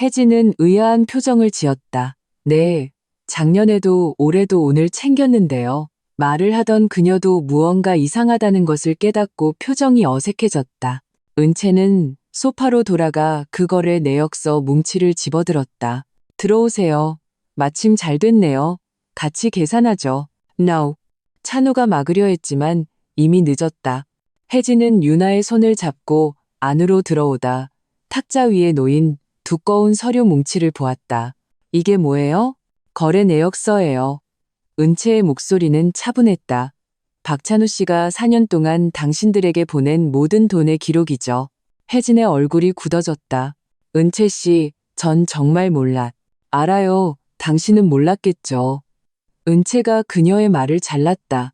혜진은 의아한 표정을 지었다. 네, 작년에도 올해도 오늘 챙겼는데요. 말을 하던 그녀도 무언가 이상하다는 것을 깨닫고 표정이 어색해졌다. 은채는 소파로 돌아가 그 거래 내역서 뭉치를 집어들었다. 들어오세요. 마침 잘 됐네요. 같이 계산하죠. No. 찬우가 막으려 했지만 이미 늦었다. 혜진은 유나의 손을 잡고 안으로 들어오다 탁자 위에 놓인 두꺼운 서류 뭉치를 보았다. 이게 뭐예요? 거래 내역서예요. 은채의 목소리는 차분했다. 박찬우 씨가 4년 동안 당신들에게 보낸 모든 돈의 기록이죠. 혜진의 얼굴이 굳어졌다. 은채 씨, 전 정말 알아요. 당신은 몰랐겠죠. 은채가 그녀의 말을 잘랐다.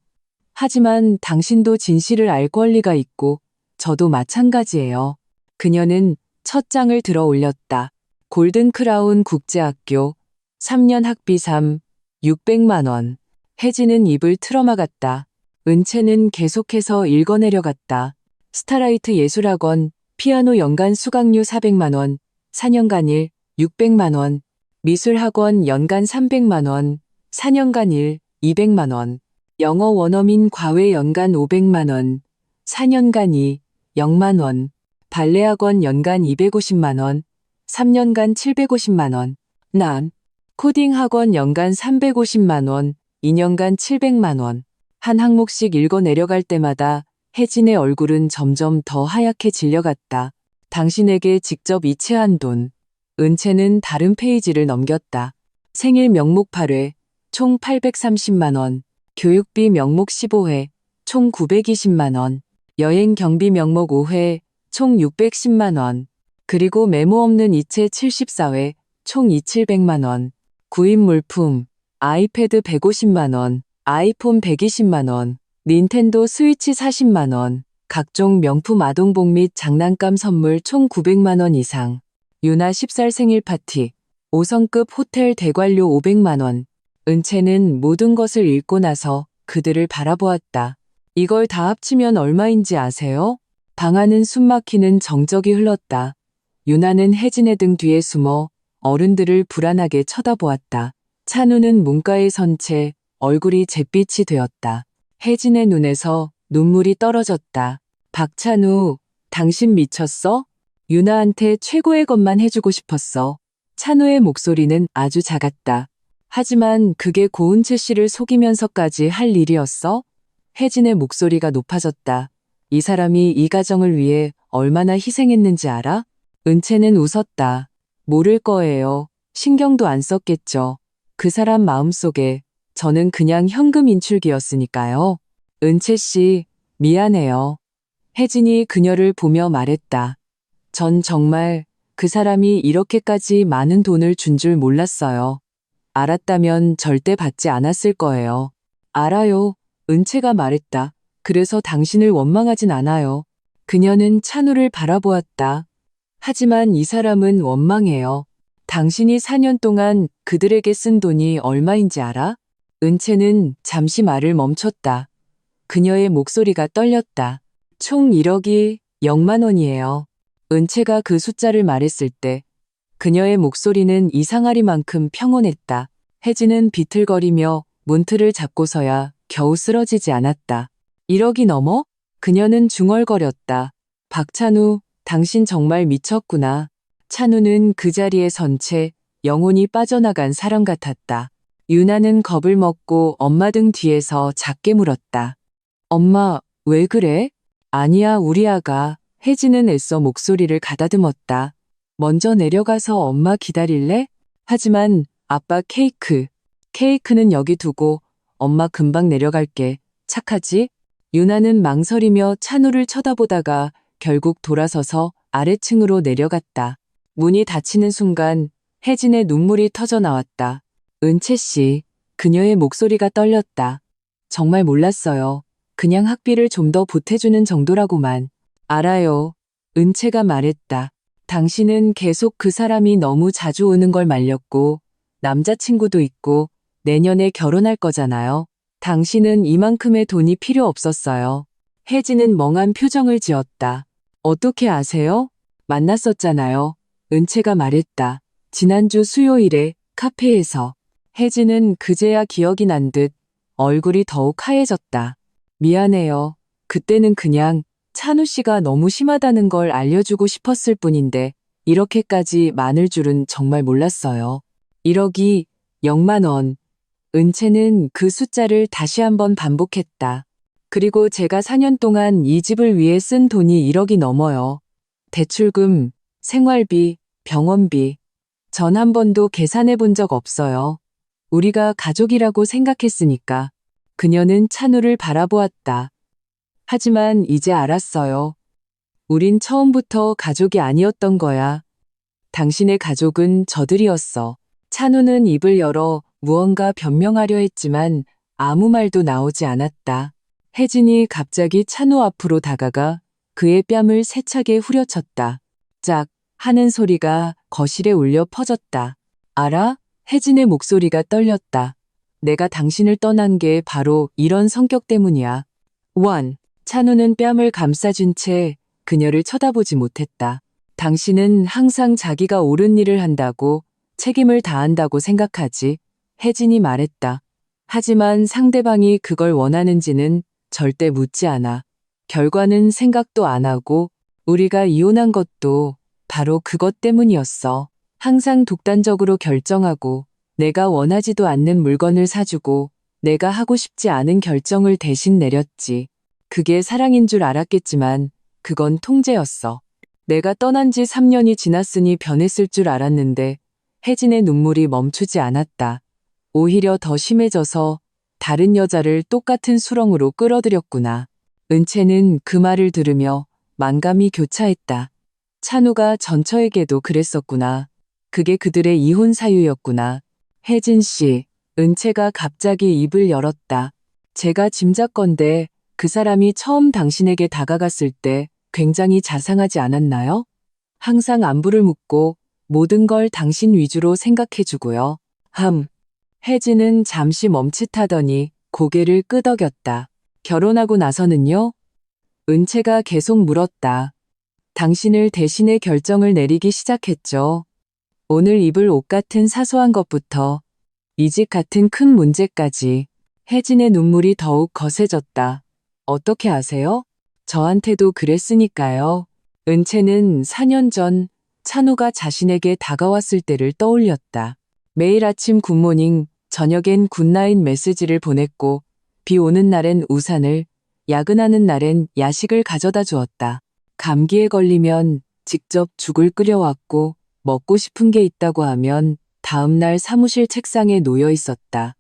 하지만 당신도 진실을 알 권리가 있고 저도 마찬가지예요. 그녀는 첫 장을 들어 올렸다. 골든 크라운 국제학교 3년 학비 600만 원. 혜진은 입을 틀어막았다. 은채는 계속해서 읽어내려갔다. 스타라이트 예술학원 피아노 연간 수강료 400만 원, 4년간 600만 원, 미술학원 연간 300만 원, 4년간 200만 원, 영어 원어민 과외 연간 500만 원, 4년간 0만 원, 발레학원 연간 250만 원, 3년간 750만 원, 난 코딩 학원 연간 350만 원, 2년간 700만 원. 한 항목씩 읽어 내려갈 때마다 혜진의 얼굴은 점점 더 하얗게 질려갔다. 당신에게 직접 이체한 돈. 은채는 다른 페이지를 넘겼다. 생일 명목 8회, 총 830만 원. 교육비 명목 15회, 총 920만 원. 여행 경비 명목 5회, 총 610만 원. 그리고 메모 없는 이체 74회, 총 2,700만 원. 구입 물품, 아이패드 150만 원, 아이폰 120만 원, 닌텐도 스위치 40만 원, 각종 명품 아동복 및 장난감 선물 총 900만 원 이상. 유나 10살 생일 파티, 5성급 호텔 대관료 500만 원. 은채는 모든 것을 읽고 나서 그들을 바라보았다. 이걸 다 합치면 얼마인지 아세요? 방 안은 숨막히는 정적이 흘렀다. 유나는 혜진의 등 뒤에 숨어 어른들을 불안하게 쳐다보았다. 찬우는 문가에 선 채 얼굴이 잿빛이 되었다. 혜진의 눈에서 눈물이 떨어졌다. 박찬우, 당신 미쳤어? 유나한테 최고의 것만 해주고 싶었어. 찬우의 목소리는 아주 작았다. 하지만 그게 고은채 씨를 속이면서까지 할 일이었어? 혜진의 목소리가 높아졌다. 이 사람이 이 가정을 위해 얼마나 희생했는지 알아? 은채는 웃었다. 모를 거예요. 신경도 안 썼겠죠. 그 사람 마음속에 저는 그냥 현금 인출기였으니까요. 은채 씨, 미안해요. 혜진이 그녀를 보며 말했다. 전 정말 그 사람이 이렇게까지 많은 돈을 준 줄 몰랐어요. 알았다면 절대 받지 않았을 거예요. 알아요. 은채가 말했다. 그래서 당신을 원망하진 않아요. 그녀는 찬우를 바라보았다. 하지만 이 사람은 원망해요. 당신이 4년 동안 그들에게 쓴 돈이 얼마인지 알아? 은채는 잠시 말을 멈췄다. 그녀의 목소리가 떨렸다. 총 1억이 0만 원이에요. 은채가 그 숫자를 말했을 때 그녀의 목소리는 이상하리만큼 평온했다. 혜진은 비틀거리며 문틀을 잡고서야 겨우 쓰러지지 않았다. 1억이 넘어? 그녀는 중얼거렸다. 박찬우, 당신 정말 미쳤구나. 찬우는 그 자리에 선 채 영혼이 빠져나간 사람 같았다. 유나는 겁을 먹고 엄마 등 뒤에서 작게 물었다. 엄마, 왜 그래? 아니야, 우리 아가. 혜진은 애써 목소리를 가다듬었다. 먼저 내려가서 엄마 기다릴래? 하지만 아빠 케이크는 여기 두고 엄마 금방 내려갈게. 착하지? 유나는 망설이며 찬우를 쳐다보다가 결국 돌아서서 아래층으로 내려갔다. 문이 닫히는 순간 혜진의 눈물이 터져 나왔다. 은채 씨, 그녀의 목소리가 떨렸다. 정말 몰랐어요. 그냥 학비를 좀 더 보태주는 정도라고만. 알아요. 은채가 말했다. 당신은 계속 그 사람이 너무 자주 오는 걸 말렸고 남자친구도 있고 내년에 결혼할 거잖아요. 당신은 이만큼의 돈이 필요 없었어요. 혜진은 멍한 표정을 지었다. 어떻게 아세요? 만났었잖아요. 은채가 말했다. 지난주 수요일에 카페에서. 혜진은 그제야 기억이 난 듯 얼굴이 더욱 하얘졌다. 미안해요. 그때는 그냥 찬우 씨가 너무 심하다는 걸 알려주고 싶었을 뿐인데 이렇게까지 많을 줄은 정말 몰랐어요. 1억이 0만 원. 은채는 그 숫자를 다시 한번 반복했다. 그리고 제가 4년 동안 이 집을 위해 쓴 돈이 1억이 넘어요. 대출금, 생활비, 병원비. 전 한 번도 계산해 본 적 없어요. 우리가 가족이라고 생각했으니까. 그녀는 찬우를 바라보았다. 하지만 이제 알았어요. 우린 처음부터 가족이 아니었던 거야. 당신의 가족은 저들이었어. 찬우는 입을 열어 무언가 변명하려 했지만 아무 말도 나오지 않았다. 혜진이 갑자기 찬우 앞으로 다가가 그의 뺨을 세차게 후려쳤다. 짝 하는 소리가 거실에 울려 퍼졌다. 알아? 혜진의 목소리가 떨렸다. 내가 당신을 떠난 게 바로 이런 성격 때문이야. 원. 찬우는 뺨을 감싸준 채 그녀를 쳐다보지 못했다. 당신은 항상 자기가 옳은 일을 한다고 책임을 다한다고 생각하지. 혜진이 말했다. 하지만 상대방이 그걸 원하는지는 절대 묻지 않아. 결과는 생각도 안 하고 우리가 이혼한 것도 바로 그것 때문이었어. 항상 독단적으로 결정하고 내가 원하지도 않는 물건을 사주고 내가 하고 싶지 않은 결정을 대신 내렸지. 그게 사랑인 줄 알았겠지만 그건 통제였어. 내가 떠난 지 3년이 지났으니 변했을 줄 알았는데 혜진의 눈물이 멈추지 않았다. 오히려 더 심해져서 다른 여자를 똑같은 수렁으로 끌어들였구나. 은채는 그 말을 들으며 만감이 교차했다. 찬우가 전처에게도 그랬었구나. 그게 그들의 이혼 사유였구나. 혜진 씨, 은채가 갑자기 입을 열었다. 제가 짐작건대 그 사람이 처음 당신에게 다가갔을 때 굉장히 자상하지 않았나요? 항상 안부를 묻고 모든 걸 당신 위주로 생각해주고요. 혜진은 잠시 멈칫하더니 고개를 끄덕였다. 결혼하고 나서는요? 은채가 계속 물었다. 당신을 대신해 결정을 내리기 시작했죠. 오늘 입을 옷 같은 사소한 것부터 이직 같은 큰 문제까지. 혜진의 눈물이 더욱 거세졌다. 어떻게 아세요? 저한테도 그랬으니까요. 은채는 4년 전 찬우가 자신에게 다가왔을 때를 떠올렸다. 매일 아침 굿모닝, 저녁엔 굿나잇 메시지를 보냈고 비 오는 날엔 우산을, 야근하는 날엔 야식을 가져다 주었다. 감기에 걸리면 직접 죽을 끓여왔고 먹고 싶은 게 있다고 하면 다음날 사무실 책상에 놓여 있었다.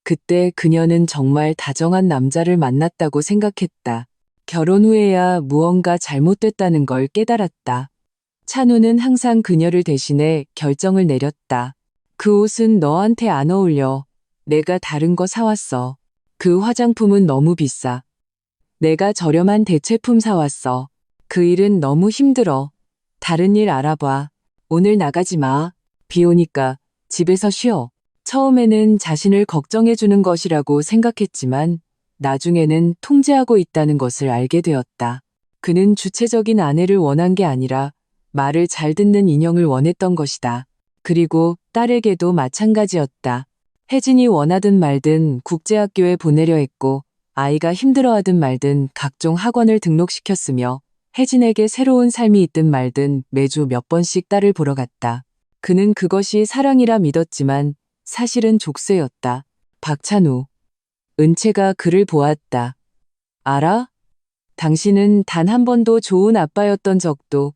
그때 그녀는 정말 다정한 남자를 만났다고 생각했다. 결혼 후에야 무언가 잘못됐다는 걸 깨달았다. 찬우는 항상 그녀를 대신해 결정을 내렸다. 그 옷은 너한테 안 어울려. 내가 다른 거 사왔어. 그 화장품은 너무 비싸. 내가 저렴한 대체품 사왔어. 그 일은 너무 힘들어. 다른 일 알아봐. 오늘 나가지 마. 비 오니까 집에서 쉬어. 처음에는 자신을 걱정해주는 것이라고 생각했지만 나중에는 통제하고 있다는 것을 알게 되었다. 그는 주체적인 아내를 원한 게 아니라 말을 잘 듣는 인형을 원했던 것이다. 그리고 딸에게도 마찬가지였다. 혜진이 원하든 말든 국제학교에 보내려 했고 아이가 힘들어하든 말든 각종 학원을 등록시켰으며 혜진에게 새로운 삶이 있든 말든 매주 몇 번씩 딸을 보러 갔다. 그는 그것이 사랑이라 믿었지만 사실은 족쇄였다. 박찬우. 은채가 그를 보았다. 알아? 당신은 단 한 번도 좋은 아빠였던 적도,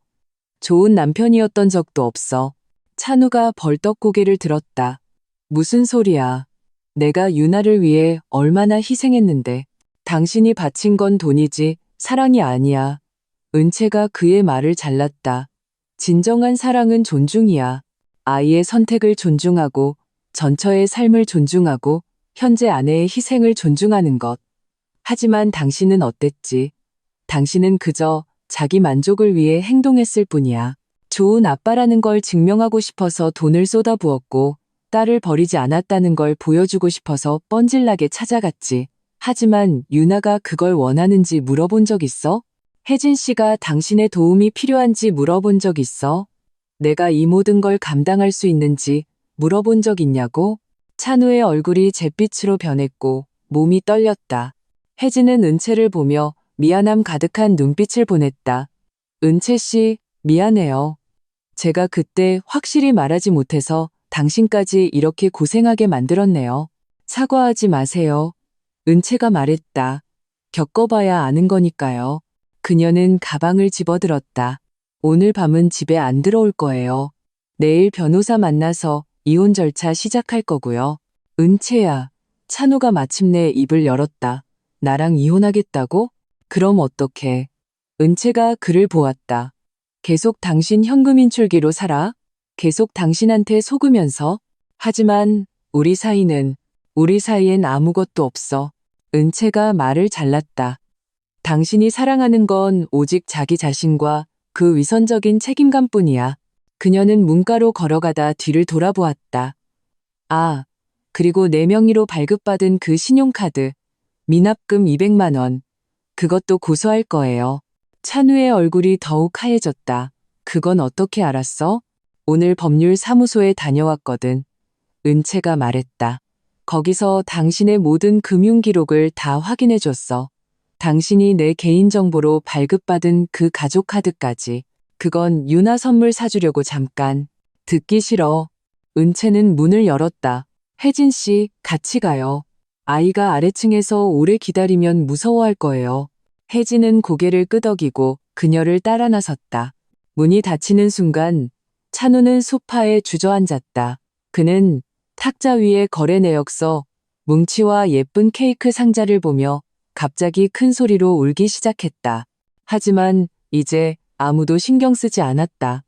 좋은 남편이었던 적도 없어. 찬우가 벌떡 고개를 들었다. 무슨 소리야. 내가 유나를 위해 얼마나 희생했는데. 당신이 바친 건 돈이지 사랑이 아니야. 은채가 그의 말을 잘랐다. 진정한 사랑은 존중이야. 아이의 선택을 존중하고 전처의 삶을 존중하고 현재 아내의 희생을 존중하는 것. 하지만 당신은 어땠지? 당신은 그저 자기 만족을 위해 행동했을 뿐이야. 좋은 아빠라는 걸 증명하고 싶어서 돈을 쏟아부었고 딸을 버리지 않았다는 걸 보여주고 싶어서 뻔질나게 찾아갔지. 하지만 유나가 그걸 원하는지 물어본 적 있어? 혜진 씨가 당신의 도움이 필요한지 물어본 적 있어? 내가 이 모든 걸 감당할 수 있는지 물어본 적 있냐고? 찬우의 얼굴이 잿빛으로 변했고 몸이 떨렸다. 혜진은 은채를 보며 미안함 가득한 눈빛을 보냈다. 은채 씨, 미안해요. 제가 그때 확실히 말하지 못해서 당신까지 이렇게 고생하게 만들었네요. 사과하지 마세요. 은채가 말했다. 겪어봐야 아는 거니까요. 그녀는 가방을 집어들었다. 오늘 밤은 집에 안 들어올 거예요. 내일 변호사 만나서 이혼 절차 시작할 거고요. 은채야. 찬우가 마침내 입을 열었다. 나랑 이혼하겠다고? 그럼 어떡해. 은채가 그를 보았다. 계속 당신 현금 인출기로 살아? 계속 당신한테 속으면서? 하지만 우리 사이엔 아무것도 없어. 은채가 말을 잘랐다. 당신이 사랑하는 건 오직 자기 자신과 그 위선적인 책임감뿐이야. 그녀는 문가로 걸어가다 뒤를 돌아보았다. 아, 그리고 내 명의로 발급받은 그 신용카드, 미납금 200만 원. 그것도 고소할 거예요. 찬우의 얼굴이 더욱 하얘졌다. 그건 어떻게 알았어? 오늘 법률사무소에 다녀왔거든. 은채가 말했다. 거기서 당신의 모든 금융 기록을 다 확인해 줬어. 당신이 내 개인정보로 발급받은 그 가족카드까지. 그건 유나 선물 사주려고 잠깐. 듣기 싫어. 은채는 문을 열었다. 혜진 씨, 같이 가요. 아이가 아래층에서 오래 기다리면 무서워할 거예요. 혜진은 고개를 끄덕이고 그녀를 따라 나섰다. 문이 닫히는 순간 찬우는 소파에 주저앉았다. 그는 탁자 위에 거래 내역서, 뭉치와 예쁜 케이크 상자를 보며 갑자기 큰 소리로 울기 시작했다. 하지만 이제 아무도 신경 쓰지 않았다.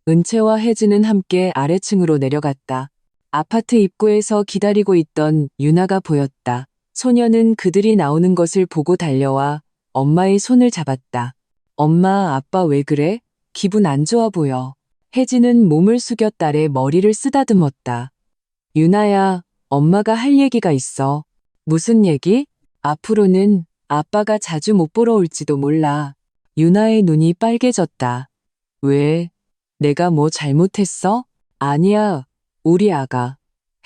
은채와 혜진은 함께 아래층으로 내려갔다. 아파트 입구에서 기다리고 있던 유나가 보였다. 소녀는 그들이 나오는 것을 보고 달려와 엄마의 손을 잡았다. 엄마, 아빠 왜 그래? 기분 안 좋아 보여. 혜진은 몸을 숙여 딸의 머리를 쓰다듬었다. 유나야, 엄마가 할 얘기가 있어. 무슨 얘기? 앞으로는 아빠가 자주 못 보러 올지도 몰라. 유나의 눈이 빨개졌다. 왜? 내가 뭐 잘못했어? 아니야, 우리 아가.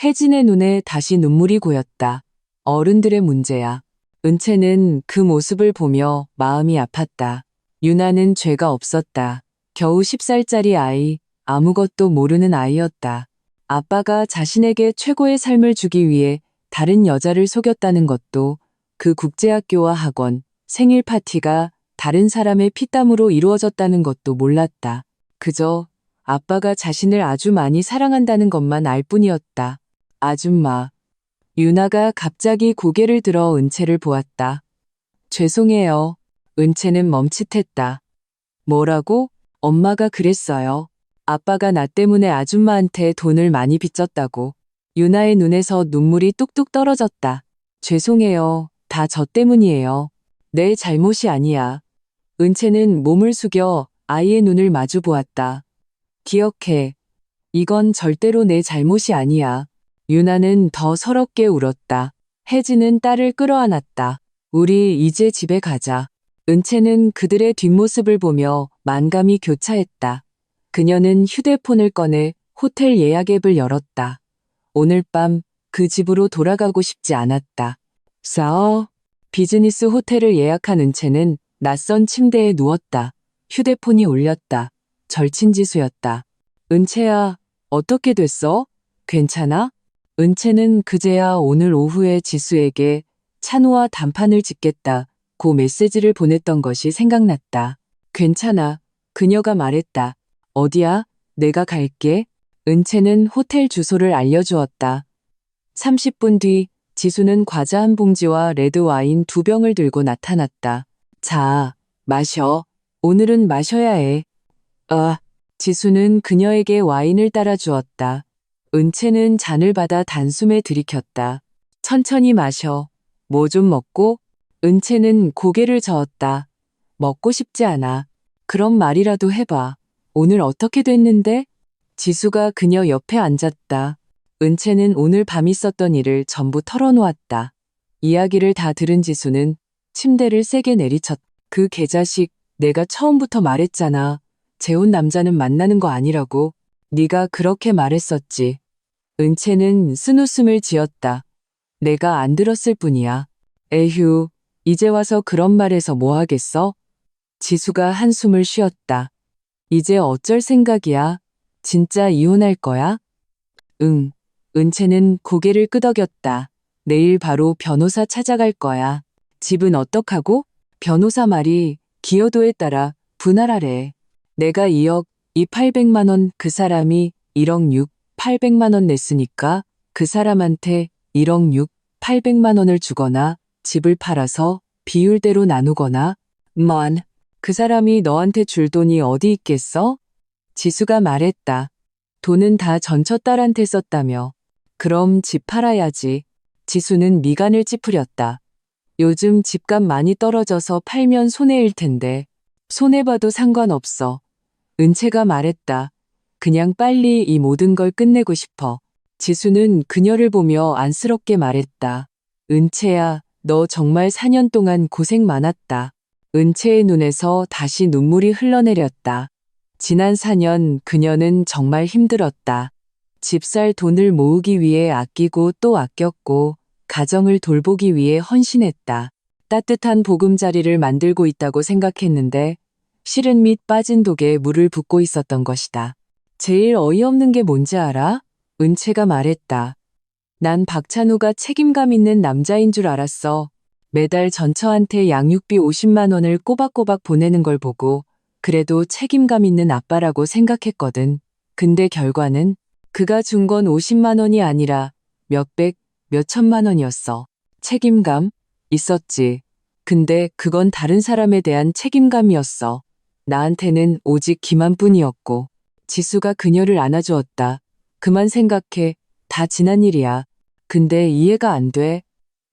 혜진의 눈에 다시 눈물이 고였다. 어른들의 문제야. 은채는 그 모습을 보며 마음이 아팠다. 유나는 죄가 없었다. 겨우 10살짜리 아이, 아무것도 모르는 아이였다. 아빠가 자신에게 최고의 삶을 주기 위해 다른 여자를 속였다는 것도 그 국제학교와 학원, 생일 파티가 다른 사람의 피땀으로 이루어졌다는 것도 몰랐다. 그저 아빠가 자신을 아주 많이 사랑한다는 것만 알 뿐이었다. 아줌마. 유나가 갑자기 고개를 들어 은채를 보았다. 죄송해요. 은채는 멈칫했다. 뭐라고? 엄마가 그랬어요. 아빠가 나 때문에 아줌마한테 돈을 많이 빚졌다고. 유나의 눈에서 눈물이 뚝뚝 떨어졌다. 죄송해요. 다 저 때문이에요. 내 잘못이 아니야. 은채는 몸을 숙여 아이의 눈을 마주 보았다. 기억해. 이건 절대로 내 잘못이 아니야. 유나는 더 서럽게 울었다. 혜진은 딸을 끌어안았다. 우리 이제 집에 가자. 은채는 그들의 뒷모습을 보며 만감이 교차했다. 그녀는 휴대폰을 꺼내 호텔 예약 앱을 열었다. 오늘 밤 그 집으로 돌아가고 싶지 않았다. 비즈니스 호텔을 예약한 은채는 낯선 침대에 누웠다. 휴대폰이 울렸다. 절친 지수였다. 은채야, 어떻게 됐어? 괜찮아? 은채는 그제야 오늘 오후에 지수에게 찬우와 단판을 짓겠다고 메시지를 보냈던 것이 생각났다. 괜찮아. 그녀가 말했다. 어디야? 내가 갈게. 은채는 호텔 주소를 알려주었다. 30분 뒤 지수는 과자 한 봉지와 레드 와인 2병을 들고 나타났다. 자, 마셔. 오늘은 마셔야 해. 지수는 그녀에게 와인을 따라 주었다. 은채는 잔을 받아 단숨에 들이켰다. 천천히 마셔. 뭐 좀 먹고? 은채는 고개를 저었다. 먹고 싶지 않아. 그런 말이라도 해봐. 오늘 어떻게 됐는데? 지수가 그녀 옆에 앉았다. 은채는 오늘 밤 있었던 일을 전부 털어놓았다. 이야기를 다 들은 지수는 침대를 세게 내리쳤다. 그 개자식, 내가 처음부터 말했잖아. 재혼 남자는 만나는 거 아니라고. 네가 그렇게 말했었지. 은채는 쓴웃음을 지었다. 내가 안 들었을 뿐이야. 에휴, 이제 와서 그런 말해서 뭐 하겠어? 지수가 한숨을 쉬었다. 이제 어쩔 생각이야? 진짜 이혼할 거야? 응. 은채는 고개를 끄덕였다. 내일 바로 변호사 찾아갈 거야. 집은 어떡하고? 변호사 말이 기여도에 따라 분할하래. 내가 2억, 800만 원, 그 사람이 1억 6, 800만 원 냈으니까 그 사람한테 1억 6, 800만 원을 주거나 집을 팔아서 비율대로 나누거나 그 사람이 너한테 줄 돈이 어디 있겠어? 지수가 말했다. 돈은 다 전처 딸한테 썼다며. 그럼 집 팔아야지. 지수는 미간을 찌푸렸다. 요즘 집값 많이 떨어져서 팔면 손해일 텐데. 손해봐도 상관없어. 은채가 말했다. 그냥 빨리 이 모든 걸 끝내고 싶어. 지수는 그녀를 보며 안쓰럽게 말했다. 은채야, 너 정말 4년 동안 고생 많았다. 은채의 눈에서 다시 눈물이 흘러내렸다. 지난 4년 그녀는 정말 힘들었다. 집 살 돈을 모으기 위해 아끼고 또 아꼈고 가정을 돌보기 위해 헌신했다. 따뜻한 보금자리를 만들고 있다고 생각했는데 실은 밑 빠진 독에 물을 붓고 있었던 것이다. 제일 어이없는 게 뭔지 알아? 은채가 말했다. 난 박찬우가 책임감 있는 남자인 줄 알았어. 매달 전처한테 양육비 50만 원을 꼬박꼬박 보내는 걸 보고 그래도 책임감 있는 아빠라고 생각했거든. 근데 결과는 그가 준 건 50만 원이 아니라 몇백, 몇천만 원이었어. 책임감? 있었지. 근데 그건 다른 사람에 대한 책임감이었어. 나한테는 오직 기만뿐이었고. 지수가 그녀를 안아주었다. 그만 생각해. 다 지난 일이야. 근데 이해가 안 돼.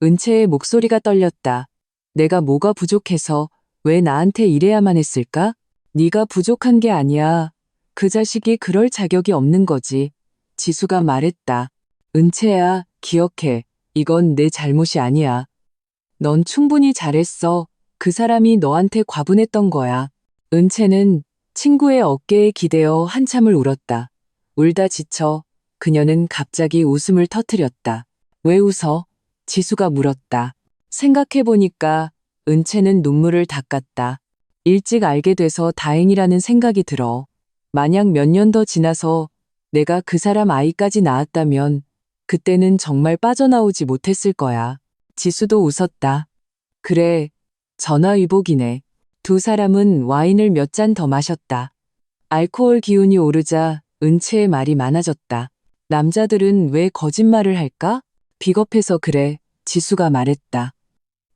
은채의 목소리가 떨렸다. 내가 뭐가 부족해서 왜 나한테 이래야만 했을까? 네가 부족한 게 아니야. 그 자식이 그럴 자격이 없는 거지. 지수가 말했다. 은채야, 기억해. 이건 내 잘못이 아니야. 넌 충분히 잘했어. 그 사람이 너한테 과분했던 거야. 은채는 친구의 어깨에 기대어 한참을 울었다. 울다 지쳐 그녀는 갑자기 웃음을 터뜨렸다. 왜 웃어? 지수가 물었다. 생각해보니까 은채는 눈물을 닦았다. 일찍 알게 돼서 다행이라는 생각이 들어. 만약 몇 년 더 지나서 내가 그 사람 아이까지 낳았다면 그때는 정말 빠져나오지 못했을 거야. 지수도 웃었다. 그래, 전화위복이네. 두 사람은 와인을 몇 잔 더 마셨다. 알코올 기운이 오르자 은채의 말이 많아졌다. 남자들은 왜 거짓말을 할까? 비겁해서 그래, 지수가 말했다.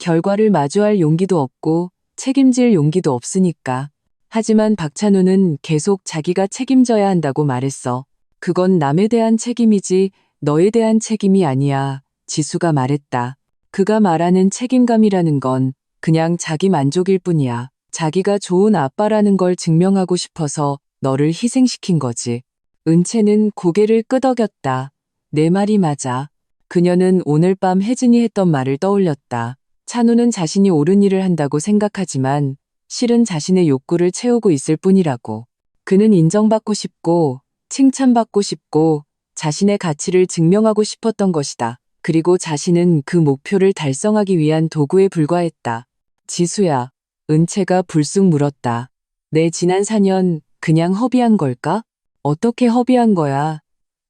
결과를 마주할 용기도 없고 책임질 용기도 없으니까. 하지만 박찬우는 계속 자기가 책임져야 한다고 말했어. 그건 남에 대한 책임이지 너에 대한 책임이 아니야. 지수가 말했다. 그가 말하는 책임감이라는 건 그냥 자기 만족일 뿐이야. 자기가 좋은 아빠라는 걸 증명하고 싶어서 너를 희생시킨 거지. 은채는 고개를 끄덕였다. 내 말이 맞아. 그녀는 오늘 밤 혜진이 했던 말을 떠올렸다. 찬우는 자신이 옳은 일을 한다고 생각하지만 실은 자신의 욕구를 채우고 있을 뿐이라고. 그는 인정받고 싶고 칭찬받고 싶고 자신의 가치를 증명하고 싶었던 것이다. 그리고 자신은 그 목표를 달성하기 위한 도구에 불과했다. 지수야, 은채가 불쑥 물었다. 내 지난 4년 그냥 허비한 걸까? 어떻게 허비한 거야?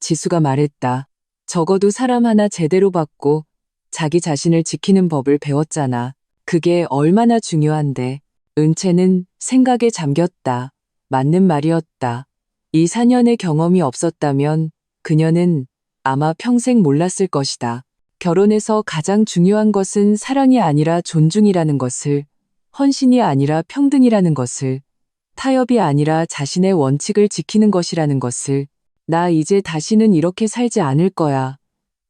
지수가 말했다. 적어도 사람 하나 제대로 받고 자기 자신을 지키는 법을 배웠잖아. 그게 얼마나 중요한데. 은채는 생각에 잠겼다. 맞는 말이었다. 이 4년의 경험이 없었다면 그녀는 아마 평생 몰랐을 것이다. 결혼에서 가장 중요한 것은 사랑이 아니라 존중이라는 것을, 헌신이 아니라 평등이라는 것을, 타협이 아니라 자신의 원칙을 지키는 것이라는 것을. 나 이제 다시는 이렇게 살지 않을 거야.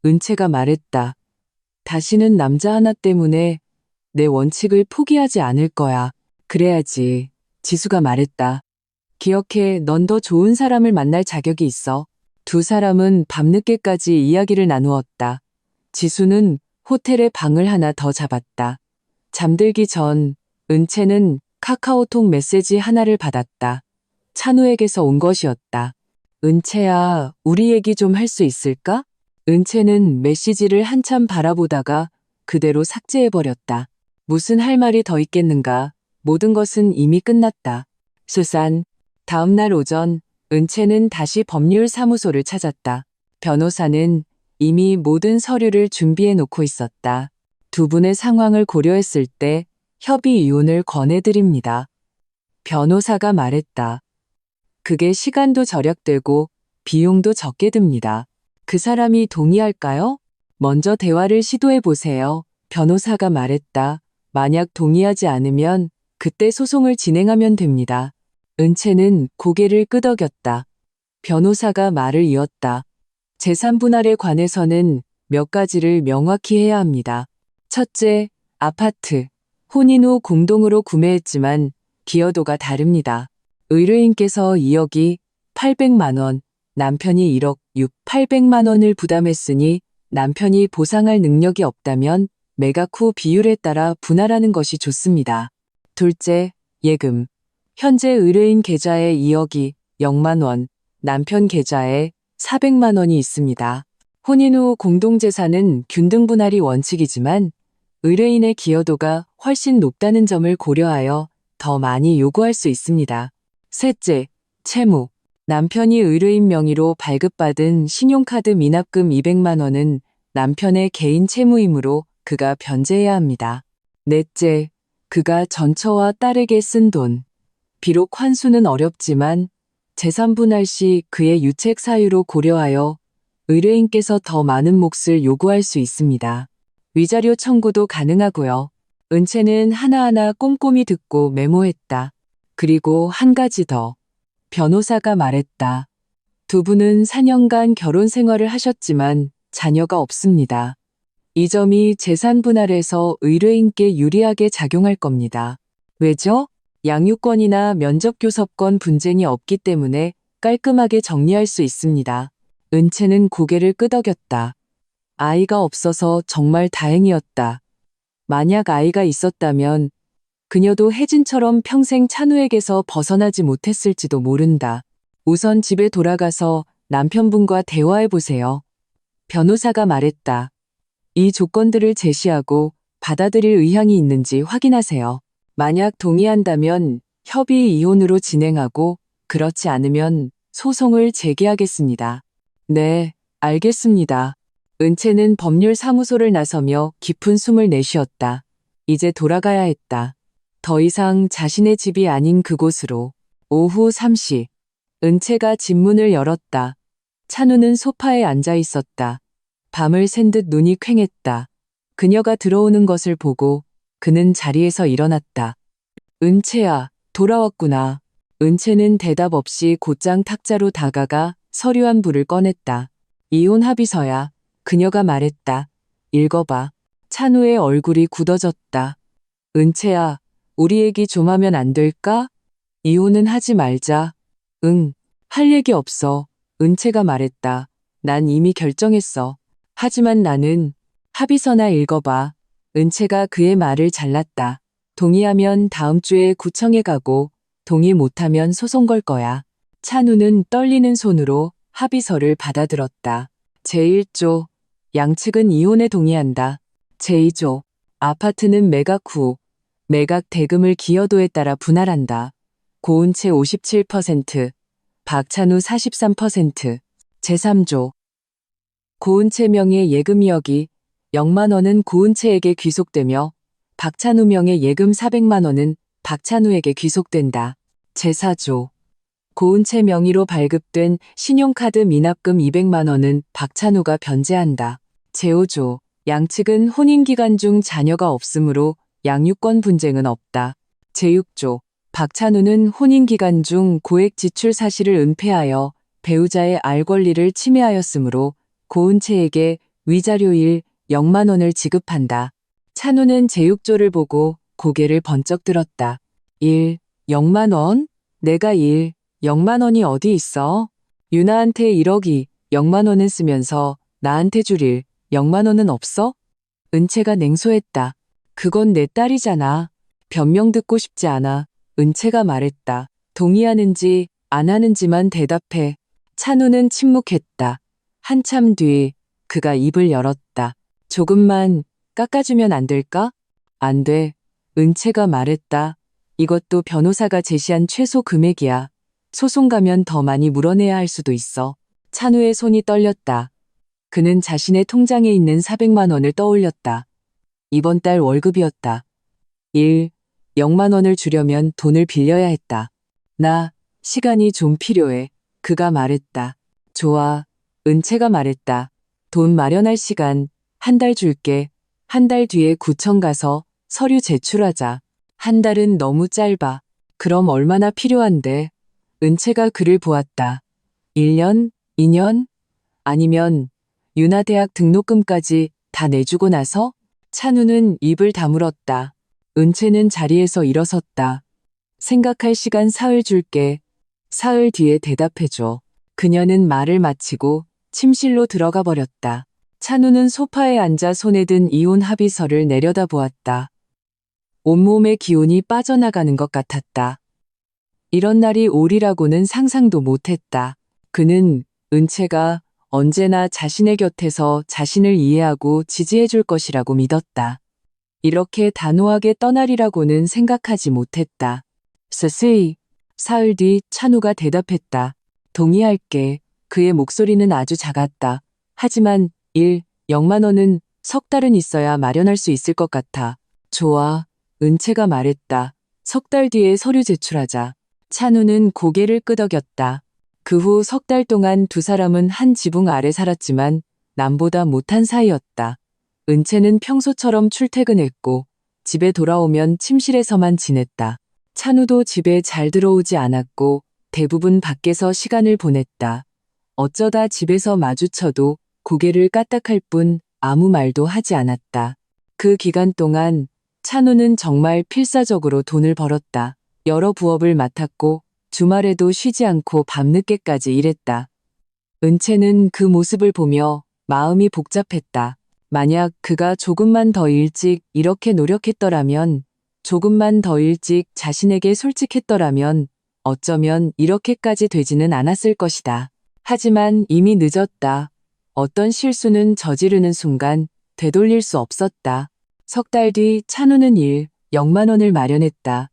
은채가 말했다. 다시는 남자 하나 때문에 내 원칙을 포기하지 않을 거야. 그래야지. 지수가 말했다. 기억해, 넌 더 좋은 사람을 만날 자격이 있어. 두 사람은 밤늦게까지 이야기를 나누었다. 지수는 호텔에 방을 하나 더 잡았다. 잠들기 전 은채는 카카오톡 메시지 하나를 받았다. 찬우에게서 온 것이었다. 은채야, 우리 얘기 좀 할 수 있을까? 은채는 메시지를 한참 바라보다가 그대로 삭제해버렸다. 무슨 할 말이 더 있겠는가? 모든 것은 이미 끝났다. 수산. 다음 날 오전, 은채는 다시 법률사무소를 찾았다. 변호사는 이미 모든 서류를 준비해 놓고 있었다. 두 분의 상황을 고려했을 때 협의 이혼을 권해드립니다. 변호사가 말했다. 그게 시간도 절약되고 비용도 적게 듭니다. 그 사람이 동의할까요? 먼저 대화를 시도해 보세요. 변호사가 말했다. 만약 동의하지 않으면 그때 소송을 진행하면 됩니다. 은채는 고개를 끄덕였다. 변호사가 말을 이었다. 재산분할에 관해서는 몇 가지를 명확히 해야 합니다. 첫째, 아파트. 혼인 후 공동으로 구매했지만 기여도가 다릅니다. 의뢰인께서 2억이 800만 원, 남편이 1억 800만 원을 부담했으니 남편이 보상할 능력이 없다면 매각 후 비율에 따라 분할하는 것이 좋습니다. 둘째, 예금. 현재 의뢰인 계좌에 2억이 0만 원, 남편 계좌에 400만 원이 있습니다. 혼인 후 공동재산은 균등 분할이 원칙이지만 의뢰인의 기여도가 훨씬 높다는 점을 고려하여 더 많이 요구할 수 있습니다. 셋째, 채무. 남편이 의뢰인 명의로 발급받은 신용카드 미납금 200만 원은 남편의 개인 채무이므로 그가 변제해야 합니다. 넷째, 그가 전처와 딸에게 쓴 돈. 비록 환수는 어렵지만 재산 분할 시 그의 유책 사유로 고려하여 의뢰인께서 더 많은 몫을 요구할 수 있습니다. 위자료 청구도 가능하고요. 은채는 하나하나 꼼꼼히 듣고 메모했다. 그리고 한 가지 더. 변호사가 말했다. 두 분은 4년간 결혼 생활을 하셨지만 자녀가 없습니다. 이 점이 재산 분할에서 의뢰인께 유리하게 작용할 겁니다. 왜죠? 양육권이나 면접교섭권 분쟁이 없기 때문에 깔끔하게 정리할 수 있습니다. 은채는 고개를 끄덕였다. 아이가 없어서 정말 다행이었다. 만약 아이가 있었다면 그녀도 혜진처럼 평생 찬우에게서 벗어나지 못했을지도 모른다. 우선 집에 돌아가서 남편분과 대화해보세요. 변호사가 말했다. 이 조건들을 제시하고 받아들일 의향이 있는지 확인하세요. 만약 동의한다면 협의 이혼으로 진행하고 그렇지 않으면 소송을 제기하겠습니다. 네, 알겠습니다. 은채는 법률사무소를 나서며 깊은 숨을 내쉬었다. 이제 돌아가야 했다. 더 이상 자신의 집이 아닌 그곳으로. 오후 3시. 은채가 집 문을 열었다. 찬우는 소파에 앉아 있었다. 밤을 샌 듯 눈이 퀭했다. 그녀가 들어오는 것을 보고 그는 자리에서 일어났다. 은채야, 돌아왔구나. 은채는 대답 없이 곧장 탁자로 다가가 서류 한 부를 꺼냈다. 이혼 합의서야. 그녀가 말했다. 읽어봐. 찬우의 얼굴이 굳어졌다. 은채야, 우리 얘기 좀 하면 안 될까? 이혼은 하지 말자. 응, 할 얘기 없어. 은채가 말했다. 난 이미 결정했어. 하지만 나는 합의서나 읽어봐. 은채가 그의 말을 잘랐다. 동의하면 다음 주에 구청에 가고 동의 못하면 소송 걸 거야. 찬우는 떨리는 손으로 합의서를 받아들었다. 제1조, 양측은 이혼에 동의한다. 제2조, 아파트는 매각 후 매각 대금을 기여도에 따라 분할한다. 고은채 57%, 박찬우 43%. 제3조, 고은채 명의 예금이억이 0만 원은 고은채에게 귀속되며 박찬우 명의 예금 400만 원은 박찬우에게 귀속된다. 제4조, 고은채 명의로 발급된 신용카드 미납금 200만 원은 박찬우가 변제한다. 제5조, 양측은 혼인기간 중 자녀가 없으므로 양육권 분쟁은 없다. 제6조, 박찬우는 혼인기간 중 고액 지출 사실을 은폐하여 배우자의 알 권리를 침해하였으므로 고은채에게 위자료 0만 원을 지급한다. 찬우는 제6조를 보고 고개를 번쩍 들었다. 0만 원? 내가 0만 원이 어디 있어? 유나한테 1억이 0만 원은 쓰면서 나한테 줄 0만 원은 없어? 은채가 냉소했다. 그건 내 딸이잖아. 변명 듣고 싶지 않아. 은채가 말했다. 동의하는지 안 하는지만 대답해. 찬우는 침묵했다. 한참 뒤 그가 입을 열었다. 조금만 깎아주면 안 될까? 안 돼. 은채가 말했다. 이것도 변호사가 제시한 최소 금액이야. 소송 가면 더 많이 물어내야 할 수도 있어. 찬우의 손이 떨렸다. 그는 자신의 통장에 있는 400만 원을 떠올렸다. 이번 달 월급이었다. 0만 원을 주려면 돈을 빌려야 했다. 나 시간이 좀 필요해. 그가 말했다. 좋아. 은채가 말했다. 돈 마련할 시간 한 달 줄게. 한 달 뒤에 구청 가서 서류 제출하자. 한 달은 너무 짧아. 그럼 얼마나 필요한데? 은채가 그를 보았다. 1년? 2년? 아니면 유나대학 등록금까지 다 내주고 나서? 찬우는 입을 다물었다. 은채는 자리에서 일어섰다. 생각할 시간 사흘 줄게. 사흘 뒤에 대답해줘. 그녀는 말을 마치고 침실로 들어가 버렸다. 찬우는 소파에 앉아 손에 든 이혼 합의서를 내려다보았다. 온몸의 기운이 빠져나가는 것 같았다. 이런 날이 오리라고는 상상도 못했다. 그는 은채가 언제나 자신의 곁에서 자신을 이해하고 지지해줄 것이라고 믿었다. 이렇게 단호하게 떠나리라고는 생각하지 못했다. 스스이. 사흘 뒤 찬우가 대답했다. 동의할게. 그의 목소리는 아주 작았다. 하지만 0만 원은 석 달은 있어야 마련할 수 있을 것 같아. 좋아. 은채가 말했다. 석 달 뒤에 서류 제출하자. 찬우는 고개를 끄덕였다. 그 후 석 달 동안 두 사람은 한 지붕 아래 살았지만 남보다 못한 사이였다. 은채는 평소처럼 출퇴근했고 집에 돌아오면 침실에서만 지냈다. 찬우도 집에 잘 들어오지 않았고 대부분 밖에서 시간을 보냈다. 어쩌다 집에서 마주쳐도 고개를 까딱할 뿐 아무 말도 하지 않았다. 그 기간 동안 찬우는 정말 필사적으로 돈을 벌었다. 여러 부업을 맡았고 주말에도 쉬지 않고 밤늦게까지 일했다. 은채는 그 모습을 보며 마음이 복잡했다. 만약 그가 조금만 더 일찍 이렇게 노력했더라면, 조금만 더 일찍 자신에게 솔직했더라면 어쩌면 이렇게까지 되지는 않았을 것이다. 하지만 이미 늦었다. 어떤 실수는 저지르는 순간 되돌릴 수 없었다. 석 달 뒤 찬우는 0만 원을 마련했다.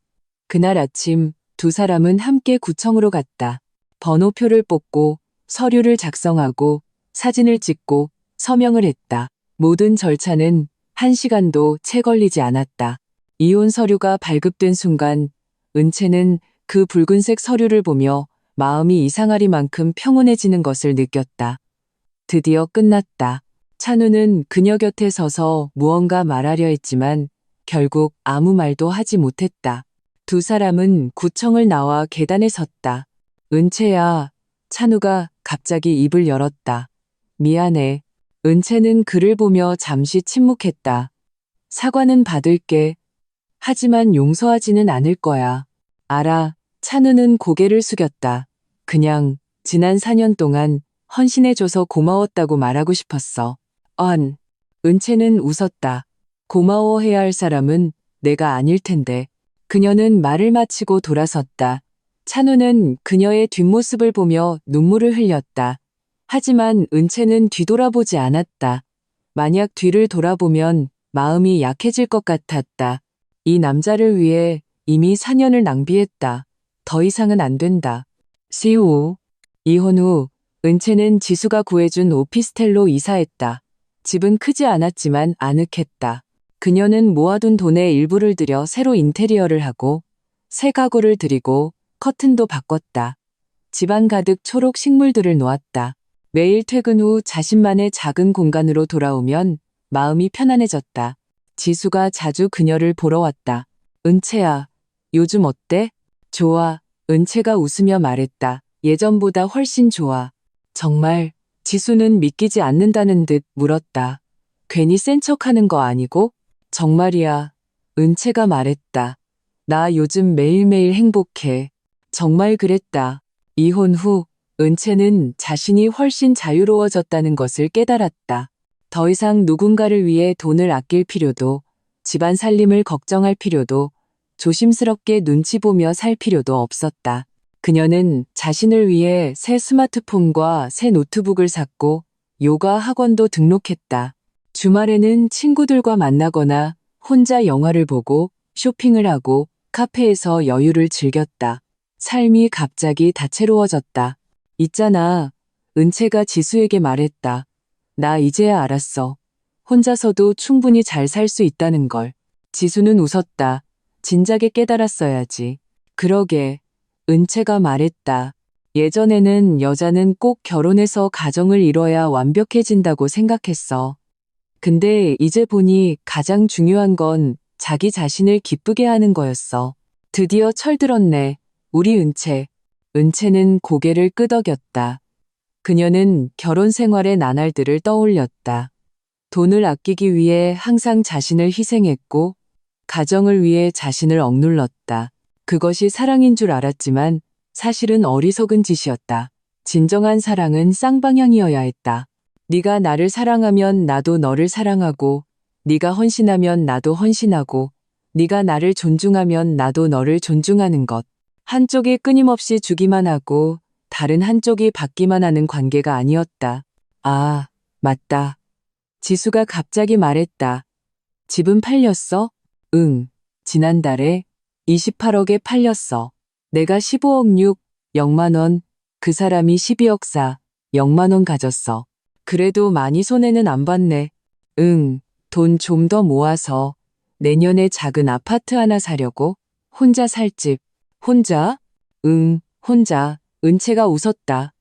그날 아침 두 사람은 함께 구청으로 갔다. 번호표를 뽑고 서류를 작성하고 사진을 찍고 서명을 했다. 모든 절차는 1시간도 채 걸리지 않았다. 이혼 서류가 발급된 순간 은채는 그 붉은색 서류를 보며 마음이 이상하리만큼 평온해지는 것을 느꼈다. 드디어 끝났다. 찬우는 그녀 곁에 서서 무언가 말하려 했지만 결국 아무 말도 하지 못했다. 두 사람은 구청을 나와 계단에 섰다. 은채야, 찬우가 갑자기 입을 열었다. 미안해. 은채는 그를 보며 잠시 침묵했다. 사과는 받을게. 하지만 용서하지는 않을 거야. 알아. 찬우는 고개를 숙였다. 그냥 지난 4년 동안 헌신해줘서 고마웠다고 말하고 싶었어. 은채는 웃었다. 고마워해야 할 사람은 내가 아닐 텐데. 그녀는 말을 마치고 돌아섰다. 찬우는 그녀의 뒷모습을 보며 눈물을 흘렸다. 하지만 은채는 뒤돌아보지 않았다. 만약 뒤를 돌아보면 마음이 약해질 것 같았다. 이 남자를 위해 이미 4년을 낭비했다. 더 이상은 안 된다. 시우. 이혼 후 은채는 지수가 구해준 오피스텔로 이사했다. 집은 크지 않았지만 아늑했다. 그녀는 모아둔 돈의 일부를 들여 새로 인테리어를 하고 새 가구를 들이고 커튼도 바꿨다. 집안 가득 초록 식물들을 놓았다. 매일 퇴근 후 자신만의 작은 공간으로 돌아오면 마음이 편안해졌다. 지수가 자주 그녀를 보러 왔다. 은채야, 요즘 어때? 좋아. 은채가 웃으며 말했다. 예전보다 훨씬 좋아. 정말? 지수는 믿기지 않는다는 듯 물었다. 괜히 센 척하는 거 아니고? 정말이야. 은채가 말했다. 나 요즘 매일매일 행복해. 정말 그랬다. 이혼 후 은채는 자신이 훨씬 자유로워졌다는 것을 깨달았다. 더 이상 누군가를 위해 돈을 아낄 필요도, 집안 살림을 걱정할 필요도, 조심스럽게 눈치 보며 살 필요도 없었다. 그녀는 자신을 위해 새 스마트폰과 새 노트북을 샀고 요가 학원도 등록했다. 주말에는 친구들과 만나거나 혼자 영화를 보고 쇼핑을 하고 카페에서 여유를 즐겼다. 삶이 갑자기 다채로워졌다. 있잖아. 은채가 지수에게 말했다. 나 이제야 알았어. 혼자서도 충분히 잘 살 수 있다는 걸. 지수는 웃었다. 진작에 깨달았어야지. 그러게. 은채가 말했다. 예전에는 여자는 꼭 결혼해서 가정을 이뤄야 완벽해진다고 생각했어. 근데 이제 보니 가장 중요한 건 자기 자신을 기쁘게 하는 거였어. 드디어 철들었네. 우리 은채. 은채는 고개를 끄덕였다. 그녀는 결혼 생활의 나날들을 떠올렸다. 돈을 아끼기 위해 항상 자신을 희생했고, 가정을 위해 자신을 억눌렀다. 그것이 사랑인 줄 알았지만 사실은 어리석은 짓이었다. 진정한 사랑은 쌍방향이어야 했다. 네가 나를 사랑하면 나도 너를 사랑하고, 네가 헌신하면 나도 헌신하고, 네가 나를 존중하면 나도 너를 존중하는 것. 한쪽이 끊임없이 주기만 하고 다른 한쪽이 받기만 하는 관계가 아니었다. 아, 맞다. 지수가 갑자기 말했다. 집은 팔렸어? 응. 지난달에 28억에 팔렸어. 내가 15억 6, 0만 원, 그 사람이 12억 4, 0만 원 가졌어. 그래도 많이 손해는 안 봤네. 응. 돈 좀 더 모아서 내년에 작은 아파트 하나 사려고. 혼자 살 집. 혼자? 응, 혼자. 은채가 웃었다.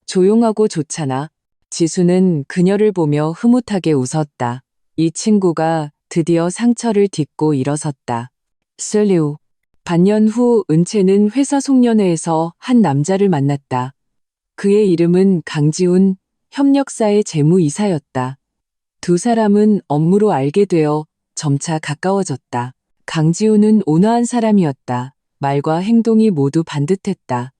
조용하고 좋잖아. 지수는 그녀를 보며 흐뭇하게 웃었다. 이 친구가 드디어 상처를 딛고 일어섰다. 슬류. 반년 후 은채는 회사 송년회에서 한 남자를 만났다. 그의 이름은 강지훈, 협력사의 재무이사였다. 두 사람은 업무로 알게 되어 점차 가까워졌다. 강지훈은 온화한 사람이었다. 말과 행동이 모두 반듯했다.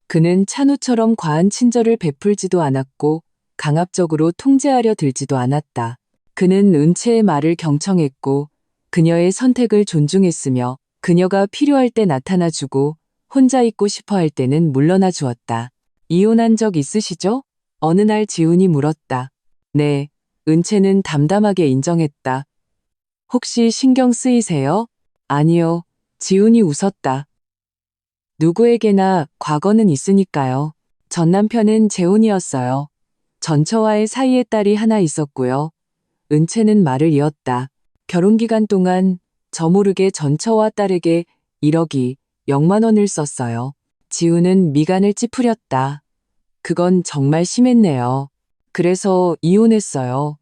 그는 찬우처럼 과한 친절을 베풀지도 않았고 강압적으로 통제하려 들지도 않았다. 그는 은채의 말을 경청했고 그녀의 선택을 존중했으며 그녀가 필요할 때 나타나주고 혼자 있고 싶어 할 때는 물러나 주었다. 이혼한 적 있으시죠? 어느 날 지훈이 물었다. 네, 은채는 담담하게 인정했다. 혹시 신경 쓰이세요? 아니요. 지훈이 웃었다. 누구에게나 과거는 있으니까요. 전 남편은 재혼이었어요. 전처와의 사이에 딸이 하나 있었고요. 은채는 말을 이었다. 결혼 기간 동안 저 모르게 전처와 딸에게 1억이 0만 원을 썼어요. 지훈은 미간을 찌푸렸다. 그건 정말 심했네요. 그래서 이혼했어요.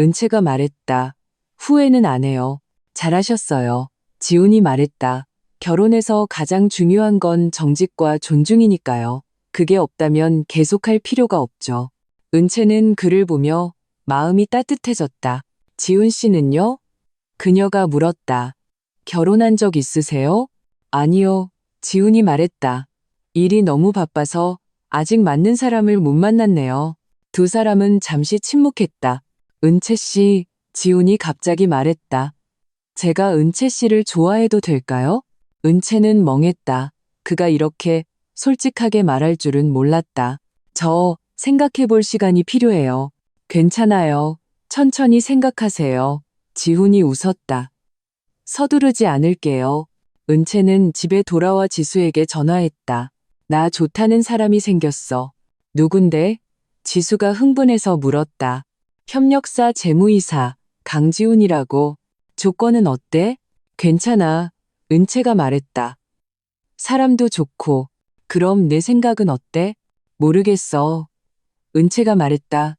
은채가 말했다. 후회는 안 해요. 잘하셨어요. 지훈이 말했다. 결혼에서 가장 중요한 건 정직과 존중이니까요. 그게 없다면 계속할 필요가 없죠. 은채는 그를 보며 마음이 따뜻해졌다. 지훈 씨는요? 그녀가 물었다. 결혼한 적 있으세요? 아니요. 지훈이 말했다. 일이 너무 바빠서 아직 맞는 사람을 못 만났네요. 두 사람은 잠시 침묵했다. 은채 씨, 지훈이 갑자기 말했다. 제가 은채 씨를 좋아해도 될까요? 은채는 멍했다. 그가 이렇게 솔직하게 말할 줄은 몰랐다. 저 생각해 볼 시간이 필요해요. 괜찮아요. 천천히 생각하세요. 지훈이 웃었다. 서두르지 않을게요. 은채는 집에 돌아와 지수에게 전화했다. 나 좋다는 사람이 생겼어. 누군데? 지수가 흥분해서 물었다. 협력사 재무이사 강지훈이라고. 조건은 어때? 괜찮아. 은채가 말했다. 사람도 좋고. 그럼 내 생각은 어때? 모르겠어. 은채가 말했다.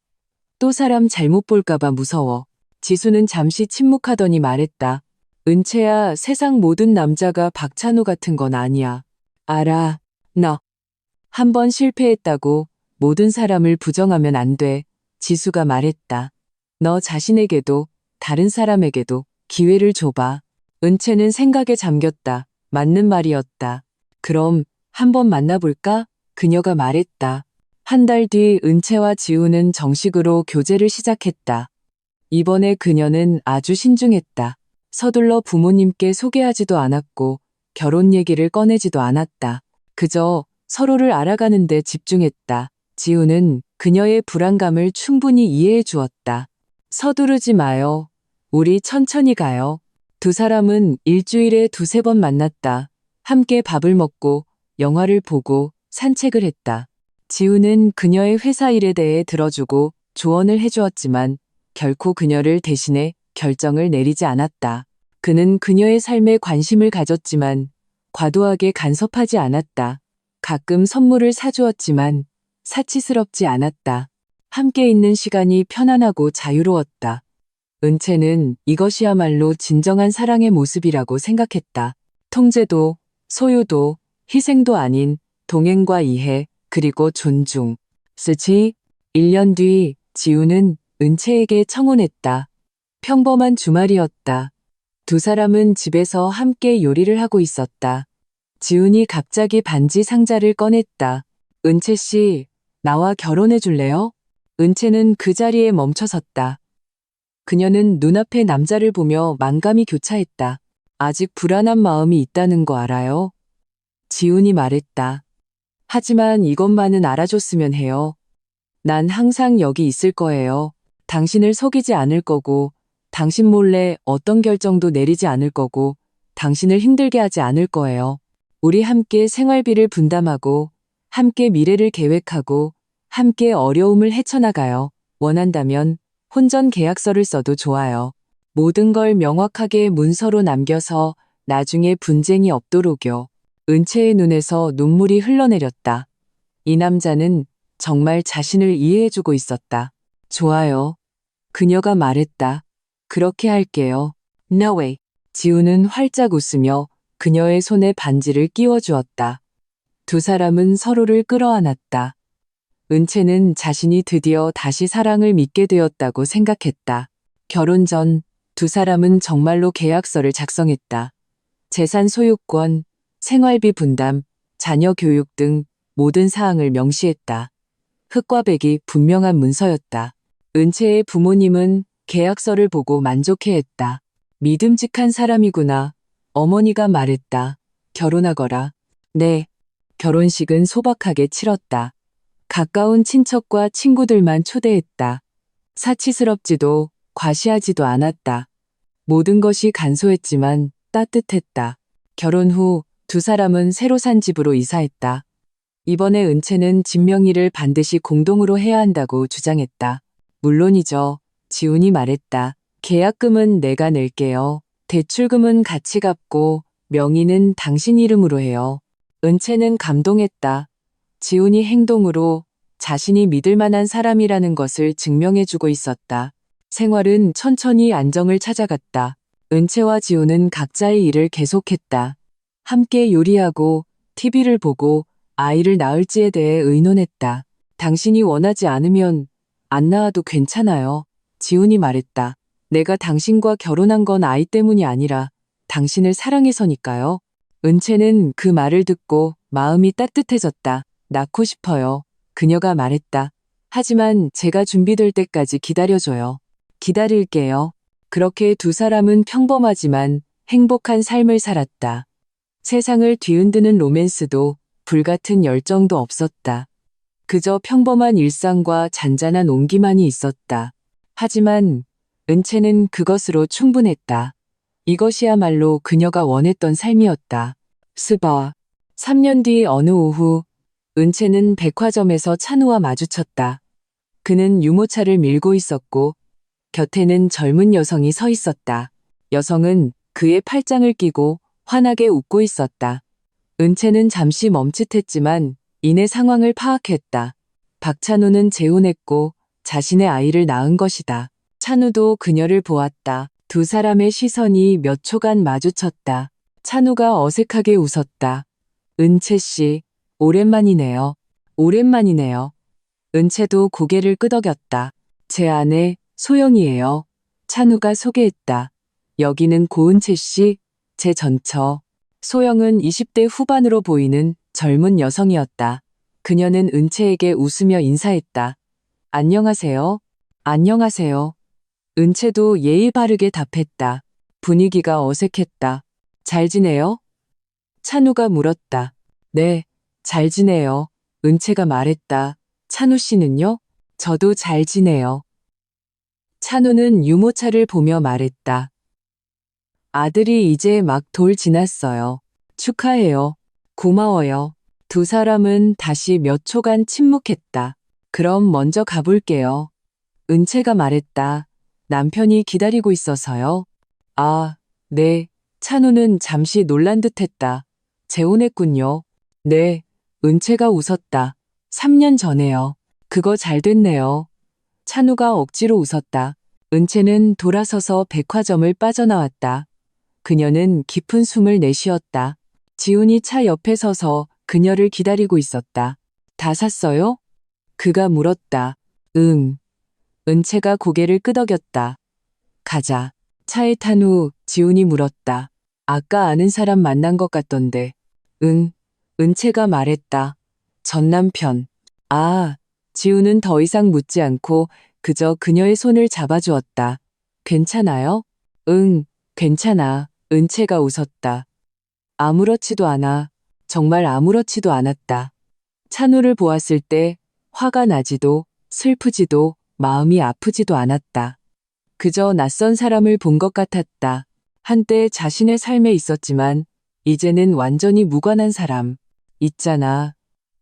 또 사람 잘못 볼까봐 무서워. 지수는 잠시 침묵하더니 말했다. 은채야, 세상 모든 남자가 박찬호 같은 건 아니야. 알아. 너. 한 번 실패했다고 모든 사람을 부정하면 안 돼. 지수가 말했다. 너 자신에게도 다른 사람에게도 기회를 줘봐. 은채는 생각에 잠겼다. 맞는 말이었다. 그럼 한번 만나볼까? 그녀가 말했다. 한 달 뒤 은채와 지우는 정식으로 교제를 시작했다. 이번에 그녀는 아주 신중했다. 서둘러 부모님께 소개하지도 않았고 결혼 얘기를 꺼내지도 않았다. 그저 서로를 알아가는 데 집중했다. 지우는 그녀의 불안감을 충분히 이해해 주었다. 서두르지 마요. 우리 천천히 가요. 두 사람은 일주일에 두세 번 만났다. 함께 밥을 먹고 영화를 보고 산책을 했다. 지우는 그녀의 회사 일에 대해 들어주고 조언을 해주었지만 결코 그녀를 대신해 결정을 내리지 않았다. 그는 그녀의 삶에 관심을 가졌지만 과도하게 간섭하지 않았다. 가끔 선물을 사주었지만 사치스럽지 않았다. 함께 있는 시간이 편안하고 자유로웠다. 은채는 이것이야말로 진정한 사랑의 모습이라고 생각했다. 통제도, 소유도, 희생도 아닌 동행과 이해, 그리고 존중. 스치 1년 뒤 지우는 은채에게 청혼했다. 평범한 주말이었다. 두 사람은 집에서 함께 요리를 하고 있었다. 지훈이 갑자기 반지 상자를 꺼냈다. 은채 씨, 나와 결혼해 줄래요? 은채는 그 자리에 멈춰섰다. 그녀는 눈앞의 남자를 보며 만감이 교차했다. 아직 불안한 마음이 있다는 거 알아요? 지훈이 말했다. 하지만 이것만은 알아줬으면 해요. 난 항상 여기 있을 거예요. 당신을 속이지 않을 거고, 당신 몰래 어떤 결정도 내리지 않을 거고, 당신을 힘들게 하지 않을 거예요. 우리 함께 생활비를 분담하고, 함께 미래를 계획하고, 함께 어려움을 헤쳐나가요. 원한다면 혼전 계약서를 써도 좋아요. 모든 걸 명확하게 문서로 남겨서 나중에 분쟁이 없도록요. 은채의 눈에서 눈물이 흘러내렸다. 이 남자는 정말 자신을 이해해주고 있었다. 좋아요. 그녀가 말했다. 그렇게 할게요. No way. 지우는 활짝 웃으며 그녀의 손에 반지를 끼워주었다. 두 사람은 서로를 끌어안았다. 은채는 자신이 드디어 다시 사랑을 믿게 되었다고 생각했다. 결혼 전 두 사람은 정말로 계약서를 작성했다. 재산 소유권, 생활비 분담, 자녀 교육 등 모든 사항을 명시했다. 흑과 백이 분명한 문서였다. 은채의 부모님은 계약서를 보고 만족해했다. 믿음직한 사람이구나. 어머니가 말했다. 결혼하거라. 네. 결혼식은 소박하게 치렀다. 가까운 친척과 친구들만 초대했다. 사치스럽지도 과시하지도 않았다. 모든 것이 간소했지만 따뜻했다. 결혼 후 두 사람은 새로 산 집으로 이사했다. 이번에 은채는 집 명의를 반드시 공동으로 해야 한다고 주장했다. 물론이죠. 지훈이 말했다. 계약금은 내가 낼게요. 대출금은 같이 갚고 명의는 당신 이름으로 해요. 은채는 감동했다. 지훈이 행동으로 자신이 믿을 만한 사람이라는 것을 증명해주고 있었다. 생활은 천천히 안정을 찾아갔다. 은채와 지우는 각자의 일을 계속했다. 함께 요리하고 TV를 보고 아이를 낳을지에 대해 의논했다. 당신이 원하지 않으면 안 낳아도 괜찮아요. 지훈이 말했다. 내가 당신과 결혼한 건 아이 때문이 아니라 당신을 사랑해서니까요. 은채는 그 말을 듣고 마음이 따뜻해졌다. 낳고 싶어요. 그녀가 말했다. 하지만 제가 준비될 때까지 기다려줘요. 기다릴게요. 그렇게 두 사람은 평범하지만 행복한 삶을 살았다. 세상을 뒤흔드는 로맨스도 불같은 열정도 없었다. 그저 평범한 일상과 잔잔한 온기만이 있었다. 하지만 은채는 그것으로 충분했다. 이것이야말로 그녀가 원했던 삶이었다. 스바. 3년 뒤 어느 오후, 은채는 백화점에서 찬우와 마주쳤다. 그는 유모차를 밀고 있었고 곁에는 젊은 여성이 서 있었다. 여성은 그의 팔짱을 끼고 환하게 웃고 있었다. 은채는 잠시 멈칫했지만 이내 상황을 파악했다. 박찬우는 재혼했고 자신의 아이를 낳은 것이다. 찬우도 그녀를 보았다. 두 사람의 시선이 몇 초간 마주쳤다. 찬우가 어색하게 웃었다. 은채 씨, 오랜만이네요. 오랜만이네요. 은채도 고개를 끄덕였다. 제 아내 소영이에요. 찬우가 소개했다. 여기는 고은채 씨, 제 전처. 소영은 20대 후반으로 보이는 젊은 여성이었다. 그녀는 은채에게 웃으며 인사했다. 안녕하세요. 안녕하세요. 은채도 예의 바르게 답했다. 분위기가 어색했다. 잘 지내요? 찬우가 물었다. 네, 잘 지내요. 은채가 말했다. 찬우 씨는요? 저도 잘 지내요. 찬우는 유모차를 보며 말했다. 아들이 이제 막 돌 지났어요. 축하해요. 고마워요. 두 사람은 다시 몇 초간 침묵했다. 그럼 먼저 가볼게요. 은채가 말했다. 남편이 기다리고 있어서요. 아, 네. 찬우는 잠시 놀란 듯했다. 재혼했군요. 네. 은채가 웃었다. 3년 전에요. 그거 잘 됐네요. 찬우가 억지로 웃었다. 은채는 돌아서서 백화점을 빠져나왔다. 그녀는 깊은 숨을 내쉬었다. 지훈이 차 옆에 서서 그녀를 기다리고 있었다. 다 샀어요? 그가 물었다. 응. 은채가 고개를 끄덕였다. 가자. 차에 탄 후 지훈이 물었다. 아까 아는 사람 만난 것 같던데. 응. 은채가 말했다. 전 남편. 아, 지훈은 더 이상 묻지 않고 그저 그녀의 손을 잡아주었다. 괜찮아요? 응, 괜찮아. 은채가 웃었다. 아무렇지도 않아. 정말 아무렇지도 않았다. 찬우를 보았을 때 화가 나지도 슬프지도 마음이 아프지도 않았다. 그저 낯선 사람을 본 것 같았다. 한때 자신의 삶에 있었지만 이제는 완전히 무관한 사람. 있잖아.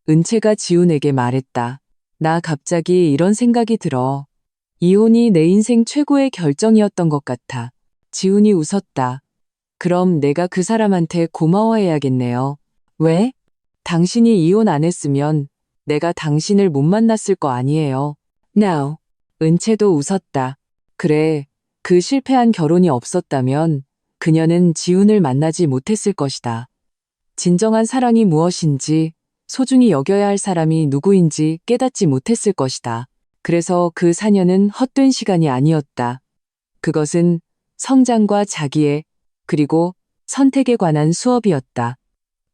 은채가 지훈에게 말했다. 나 갑자기 이런 생각이 들어. 이혼이 내 인생 최고의 결정이었던 것 같아. 지훈이 웃었다. 그럼 내가 그 사람한테 고마워해야겠네요. 왜? 당신이 이혼 안 했으면 내가 당신을 못 만났을 거 아니에요. Now. 은채도 웃었다. 그래, 그 실패한 결혼이 없었다면 그녀는 지훈을 만나지 못했을 것이다. 진정한 사랑이 무엇인지, 소중히 여겨야 할 사람이 누구인지 깨닫지 못했을 것이다. 그래서 그 4년은 헛된 시간이 아니었다. 그것은 성장과 자기애, 그리고 선택에 관한 수업이었다.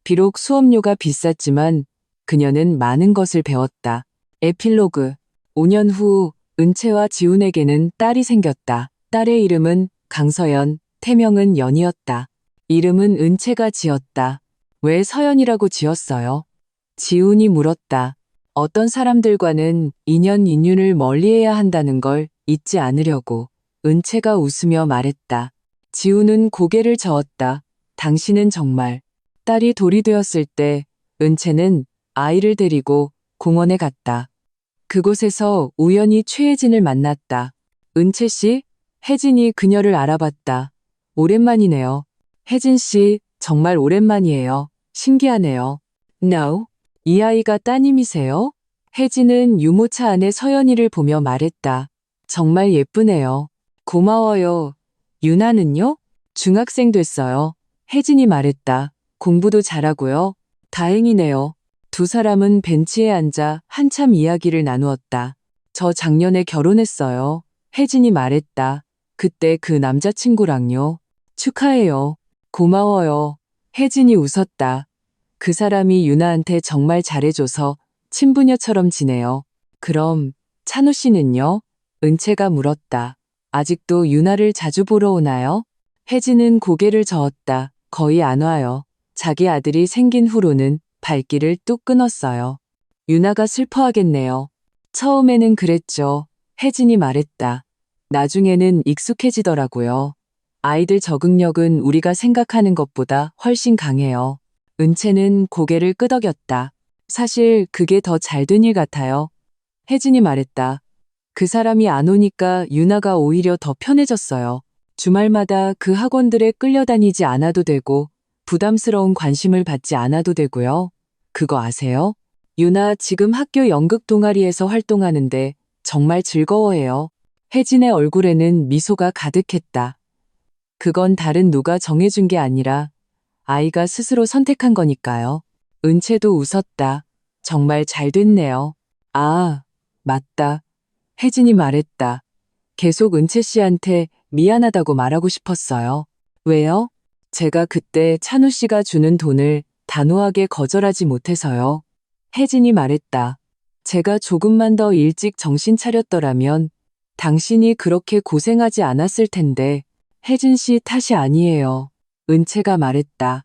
비록 수업료가 비쌌지만 그녀는 많은 것을 배웠다. 에필로그. 5년 후 은채와 지훈에게는 딸이 생겼다. 딸의 이름은 강서연, 태명은 연이었다. 이름은 은채가 지었다. 왜 서연이라고 지었어요? 지훈이 물었다. 어떤 사람들과는 인연 인연을 멀리해야 한다는 걸 잊지 않으려고. 은채가 웃으며 말했다. 지훈은 고개를 저었다. 당신은 정말. 딸이 돌이 되었을 때 은채는 아이를 데리고 공원에 갔다. 그곳에서 우연히 최혜진을 만났다. 은채 씨? 혜진이 그녀를 알아봤다. 오랜만이네요. 혜진 씨, 정말 오랜만이에요. 신기하네요. No. 이 아이가 따님이세요? 혜진은 유모차 안에 서연이를 보며 말했다. 정말 예쁘네요. 고마워요. 유나는요? 중학생 됐어요. 혜진이 말했다. 공부도 잘하고요. 다행이네요. 두 사람은 벤치에 앉아 한참 이야기를 나누었다. 저 작년에 결혼했어요. 혜진이 말했다. 그때 그 남자친구랑요. 축하해요. 고마워요. 혜진이 웃었다. 그 사람이 유나한테 정말 잘해줘서 친부녀처럼 지내요. 그럼 찬우 씨는요? 은채가 물었다. 아직도 유나를 자주 보러 오나요? 혜진은 고개를 저었다. 거의 안 와요. 자기 아들이 생긴 후로는 발길을 뚝 끊었어요. 유나가 슬퍼하겠네요. 처음에는 그랬죠. 혜진이 말했다. 나중에는 익숙해지더라고요. 아이들 적응력은 우리가 생각하는 것보다 훨씬 강해요. 은채는 고개를 끄덕였다. 사실 그게 더 잘된 일 같아요. 혜진이 말했다. 그 사람이 안 오니까 유나가 오히려 더 편해졌어요. 주말마다 그 학원들에 끌려다니지 않아도 되고 부담스러운 관심을 받지 않아도 되고요. 그거 아세요? 유나 지금 학교 연극 동아리에서 활동하는데 정말 즐거워해요. 혜진의 얼굴에는 미소가 가득했다. 그건 다른 누가 정해준 게 아니라 아이가 스스로 선택한 거니까요. 은채도 웃었다. 정말 잘 됐네요. 아, 맞다. 혜진이 말했다. 계속 은채 씨한테 미안하다고 말하고 싶었어요. 왜요? 제가 그때 찬우 씨가 주는 돈을 단호하게 거절하지 못해서요. 혜진이 말했다. 제가 조금만 더 일찍 정신 차렸더라면 당신이 그렇게 고생하지 않았을 텐데 혜진 씨 탓이 아니에요. 은채가 말했다.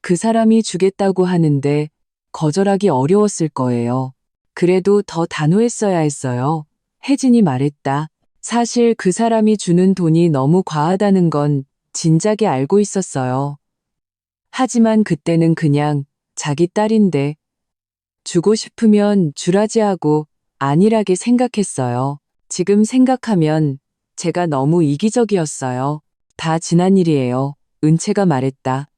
그 사람이 주겠다고 하는데 거절하기 어려웠을 거예요. 그래도 더 단호했어야 했어요. 혜진이 말했다. 사실 그 사람이 주는 돈이 너무 과하다는 건 진작에 알고 있었어요. 하지만 그때는 그냥 자기 딸인데 주고 싶으면 주라지 하고 안일하게 생각했어요. 지금 생각하면 제가 너무 이기적이었어요. 다 지난 일이에요. 은채가 말했다.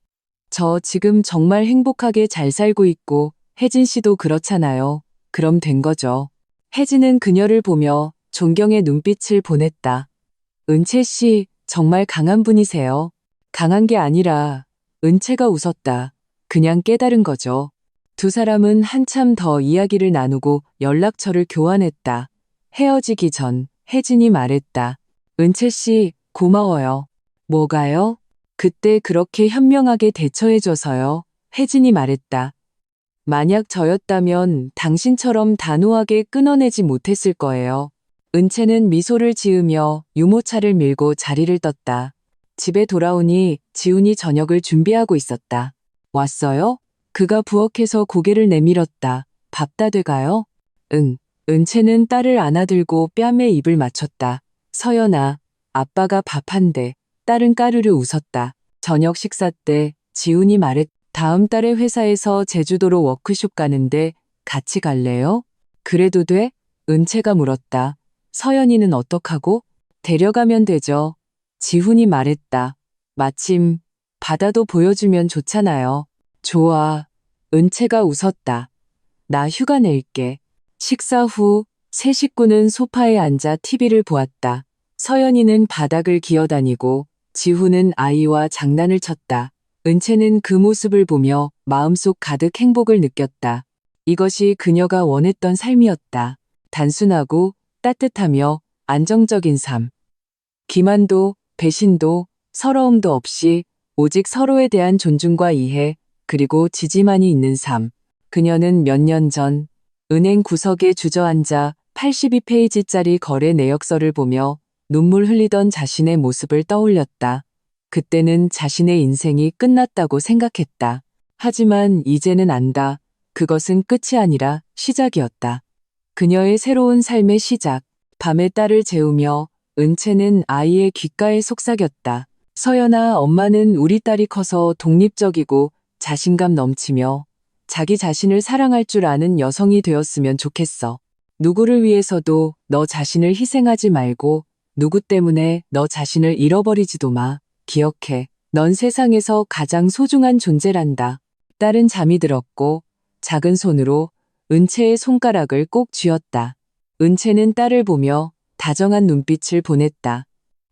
저 지금 정말 행복하게 잘 살고 있고 혜진 씨도 그렇잖아요. 그럼 된 거죠. 혜진은 그녀를 보며 존경의 눈빛을 보냈다. 은채 씨 정말 강한 분이세요. 강한 게 아니라 은채가 웃었다. 그냥 깨달은 거죠. 두 사람은 한참 더 이야기를 나누고 연락처를 교환했다. 헤어지기 전 혜진이 말했다. 은채 씨 고마워요. 뭐가요? 그때 그렇게 현명하게 대처해줘서요. 혜진이 말했다. 만약 저였다면 당신처럼 단호하게 끊어내지 못했을 거예요. 은채는 미소를 지으며 유모차를 밀고 자리를 떴다. 집에 돌아오니 지훈이 저녁을 준비하고 있었다. 왔어요? 그가 부엌에서 고개를 내밀었다. 밥 다 돼가요? 응. 은채는 딸을 안아들고 뺨에 입을 맞췄다. 서연아, 아빠가 밥 한대. 딸은 까르르 웃었다. 저녁 식사 때 지훈이 말했다. 다음 달에 회사에서 제주도로 워크숍 가는데 같이 갈래요? 그래도 돼? 은채가 물었다. 서연이는 어떡하고? 데려가면 되죠. 지훈이 말했다. 마침 바다도 보여주면 좋잖아요. 좋아. 은채가 웃었다. 나 휴가 낼게. 식사 후 세 식구는 소파에 앉아 TV를 보았다. 서연이는 바닥을 기어다니고 지훈은 아이와 장난을 쳤다. 은채는 그 모습을 보며 마음속 가득 행복을 느꼈다. 이것이 그녀가 원했던 삶이었다. 단순하고 따뜻하며 안정적인 삶. 기만도, 배신도, 서러움도 없이 오직 서로에 대한 존중과 이해, 그리고 지지만이 있는 삶. 그녀는 몇 년 전 은행 구석에 주저앉아 82페이지짜리 거래 내역서를 보며 눈물 흘리던 자신의 모습을 떠올렸다. 그때는 자신의 인생이 끝났다고 생각했다. 하지만 이제는 안다. 그것은 끝이 아니라 시작이었다. 그녀의 새로운 삶의 시작. 밤에 딸을 재우며 은채는 아이의 귓가에 속삭였다. 서연아, 엄마는 우리 딸이 커서 독립적이고 자신감 넘치며 자기 자신을 사랑할 줄 아는 여성이 되었으면 좋겠어. 누구를 위해서도 너 자신을 희생하지 말고 누구 때문에 너 자신을 잃어버리지도 마. 기억해. 넌 세상에서 가장 소중한 존재란다. 딸은 잠이 들었고 작은 손으로 은채의 손가락을 꼭 쥐었다. 은채는 딸을 보며 다정한 눈빛을 보냈다.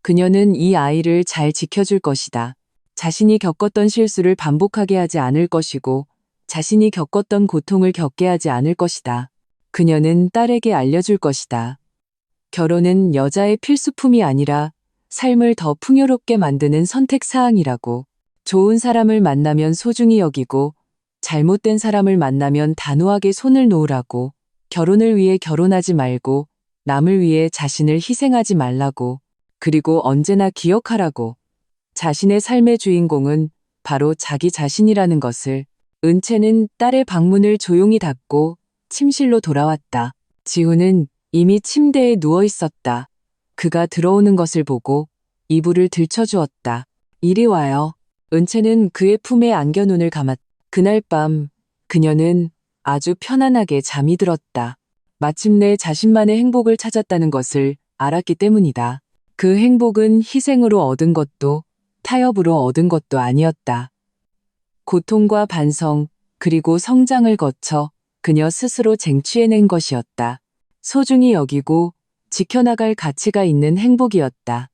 그녀는 이 아이를 잘 지켜줄 것이다. 자신이 겪었던 실수를 반복하게 하지 않을 것이고 자신이 겪었던 고통을 겪게 하지 않을 것이다. 그녀는 딸에게 알려줄 것이다. 결혼은 여자의 필수품이 아니라 삶을 더 풍요롭게 만드는 선택사항이라고. 좋은 사람을 만나면 소중히 여기고 잘못된 사람을 만나면 단호하게 손을 놓으라고. 결혼을 위해 결혼하지 말고 남을 위해 자신을 희생하지 말라고. 그리고 언제나 기억하라고. 자신의 삶의 주인공은 바로 자기 자신이라는 것을. 은채는 딸의 방문을 조용히 닫고 침실로 돌아왔다. 지우는 이미 침대에 누워 있었다. 그가 들어오는 것을 보고 이불을 들쳐주었다. 이리 와요. 은채는 그의 품에 안겨 눈을 감았다. 그날 밤 그녀는 아주 편안하게 잠이 들었다. 마침내 자신만의 행복을 찾았다는 것을 알았기 때문이다. 그 행복은 희생으로 얻은 것도 타협으로 얻은 것도 아니었다. 고통과 반성, 그리고 성장을 거쳐 그녀 스스로 쟁취해낸 것이었다. 소중히 여기고 지켜나갈 가치가 있는 행복이었다.